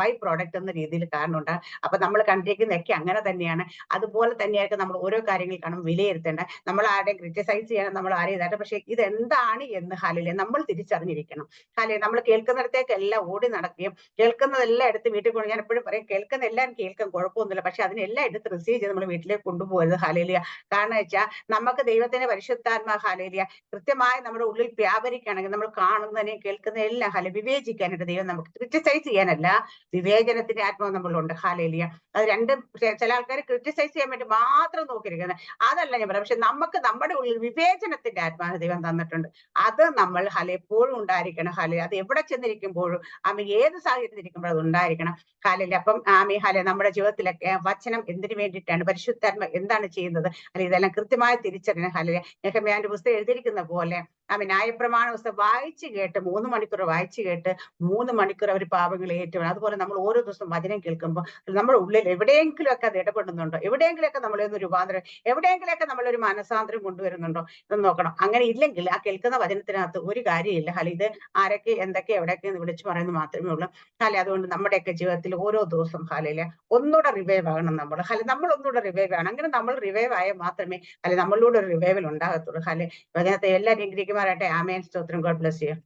ബൈ പ്രോഡക്റ്റ് എന്ന രീതിയിൽ കാരണമുണ്ട്. അപ്പൊ നമ്മൾ കണ്ടിരിക്കുന്നതൊക്കെ അങ്ങനെ തന്നെയാണ്. അതുപോലെ തന്നെയായിരിക്കും നമ്മൾ ഓരോ കാര്യങ്ങൾ കാണും വിലയിരുത്തേണ്ടത്. നമ്മൾ ആരെയും ക്രിറ്റിസൈസ് ചെയ്യണം, നമ്മൾ ആരെയും ഇതായിട്ട്. പക്ഷെ ഇതെന്താണ് എന്ന് നമ്മൾ തിരിച്ചറിഞ്ഞിരിക്കണം. നമ്മൾ കേൾക്കുന്നിടത്തേക്കെല്ലാം ഓടി നടക്കുകയും കേൾക്കുന്നതെല്ലാം എടുത്ത് വീട്ടിൽ കൊണ്ട്, ഞാൻ എപ്പോഴും പറയും കേൾക്കുന്ന എല്ലാം കേൾക്കാൻ കുഴപ്പമൊന്നുമില്ല, പക്ഷെ അതിനെല്ലാം എടുത്ത് റിസീവ് ചെയ്ത് നമ്മൾ വീട്ടിലേക്ക് കൊണ്ടുപോകരുത്. കാരണം വെച്ചാൽ നമുക്ക് ദൈവത്തിന്റെ പരിശുദ്ധാത്മാ കൃത്യമായി നമ്മുടെ ഉള്ളിൽ വ്യാപരിക്കുകയാണെങ്കിൽ നമ്മൾ കാണുന്നതിനെയും കേൾക്കുന്നതിനെല്ലാം വിവേചിക്കാനായിട്ട് ദൈവം നമുക്ക് ക്രിറ്റിസൈസ് ചെയ്യാനല്ല, വിവേചനത്തിന്റെ ആത്മാവ് നമ്മളുണ്ട്. അത് രണ്ടും. ചില ആൾക്കാർ ക്രിറ്റിസൈസ് ചെയ്യാൻ വേണ്ടി മാത്രം നോക്കിയിരിക്കുന്നത്, അതല്ല ഞാൻ പറയാം. പക്ഷെ നമുക്ക് നമ്മുടെ ഉള്ളിൽ വിവേചനത്തിന്റെ ആത്മാവ് ദൈവം തന്നിട്ടുണ്ട്. അത് നമ്മൾ എപ്പോഴും ഉണ്ടായിരിക്കണം. അത് എവിടെ ചെന്നിരിക്കുമ്പോഴും ഏത് സാഹചര്യത്തിൽ ഇരിക്കുമ്പോഴും അത് ഉണ്ടായിരിക്കണം. അപ്പം നമ്മുടെ ജീവിതത്തിലൊക്കെ വചനം എന്തിനു വേണ്ടിയിട്ടാണ്, പരിശുദ്ധാത്മ എന്താണ് ചെയ്യുന്നത്, ഇതെല്ലാം കൃത്യമായി തിരിച്ചറിയണം. നെഹെമ്യാവിന്റെ പുസ്തകം എഴുതിയിരിക്കുന്ന പോലെ ന്യായപ്രമാണ പുസ്തകം വായിച്ചു കേട്ട് 3 മണിക്കൂർ വായിച്ചു കേട്ട് 3 മണിക്കൂർ അവർ പാപങ്ങൾ ഏറ്റുവേണം. അതുപോലെ നമ്മൾ ഓരോ ദിവസവും വചനം കേൾക്കുമ്പോൾ നമ്മുടെ ഉള്ളിൽ എവിടെയെങ്കിലുമൊക്കെ അത് ഇടപെടുന്നുണ്ടോ, എവിടെയെങ്കിലൊക്കെ നമ്മളൊന്ന് രൂപാന്തരം, എവിടെയെങ്കിലൊക്കെ നമ്മളൊരു മനസാന്തരം കൊണ്ടുവരുന്നുണ്ടോ എന്ന് നോക്കണം. അങ്ങനെ ഇല്ലെങ്കിൽ ആ കേൾക്കുന്ന വചനത്തിനകത്ത് ഒരു കാര്യമില്ല. ഇത് ആരൊക്കെ എന്തൊക്കെ എവിടെയൊക്കെ എന്ന് വിളിച്ചു പറയുന്നത് മാത്രമേ ഉള്ളൂ. അതുകൊണ്ട് നമ്മുടെയൊക്കെ ജീവിതത്തിൽ ഓരോ ദിവസം ഒന്നുകൂടെ റിവൈവ് ആകണം. നമ്മൾ ഒന്നുകൂടെ റിവൈവ് ആണ്. അങ്ങനെ നമ്മൾ റിവൈവ് ആയാൽ മാത്രമേ നമ്മളിലൂടെ ഒരു റിവൈവൽ ഉണ്ടാകത്തുള്ളൂ. വചനത്തെ എല്ലാവരും ഇംഗ്രീക്കുമാരാട്ടെ. ആമേൻ. സ്തോത്രം. God bless you.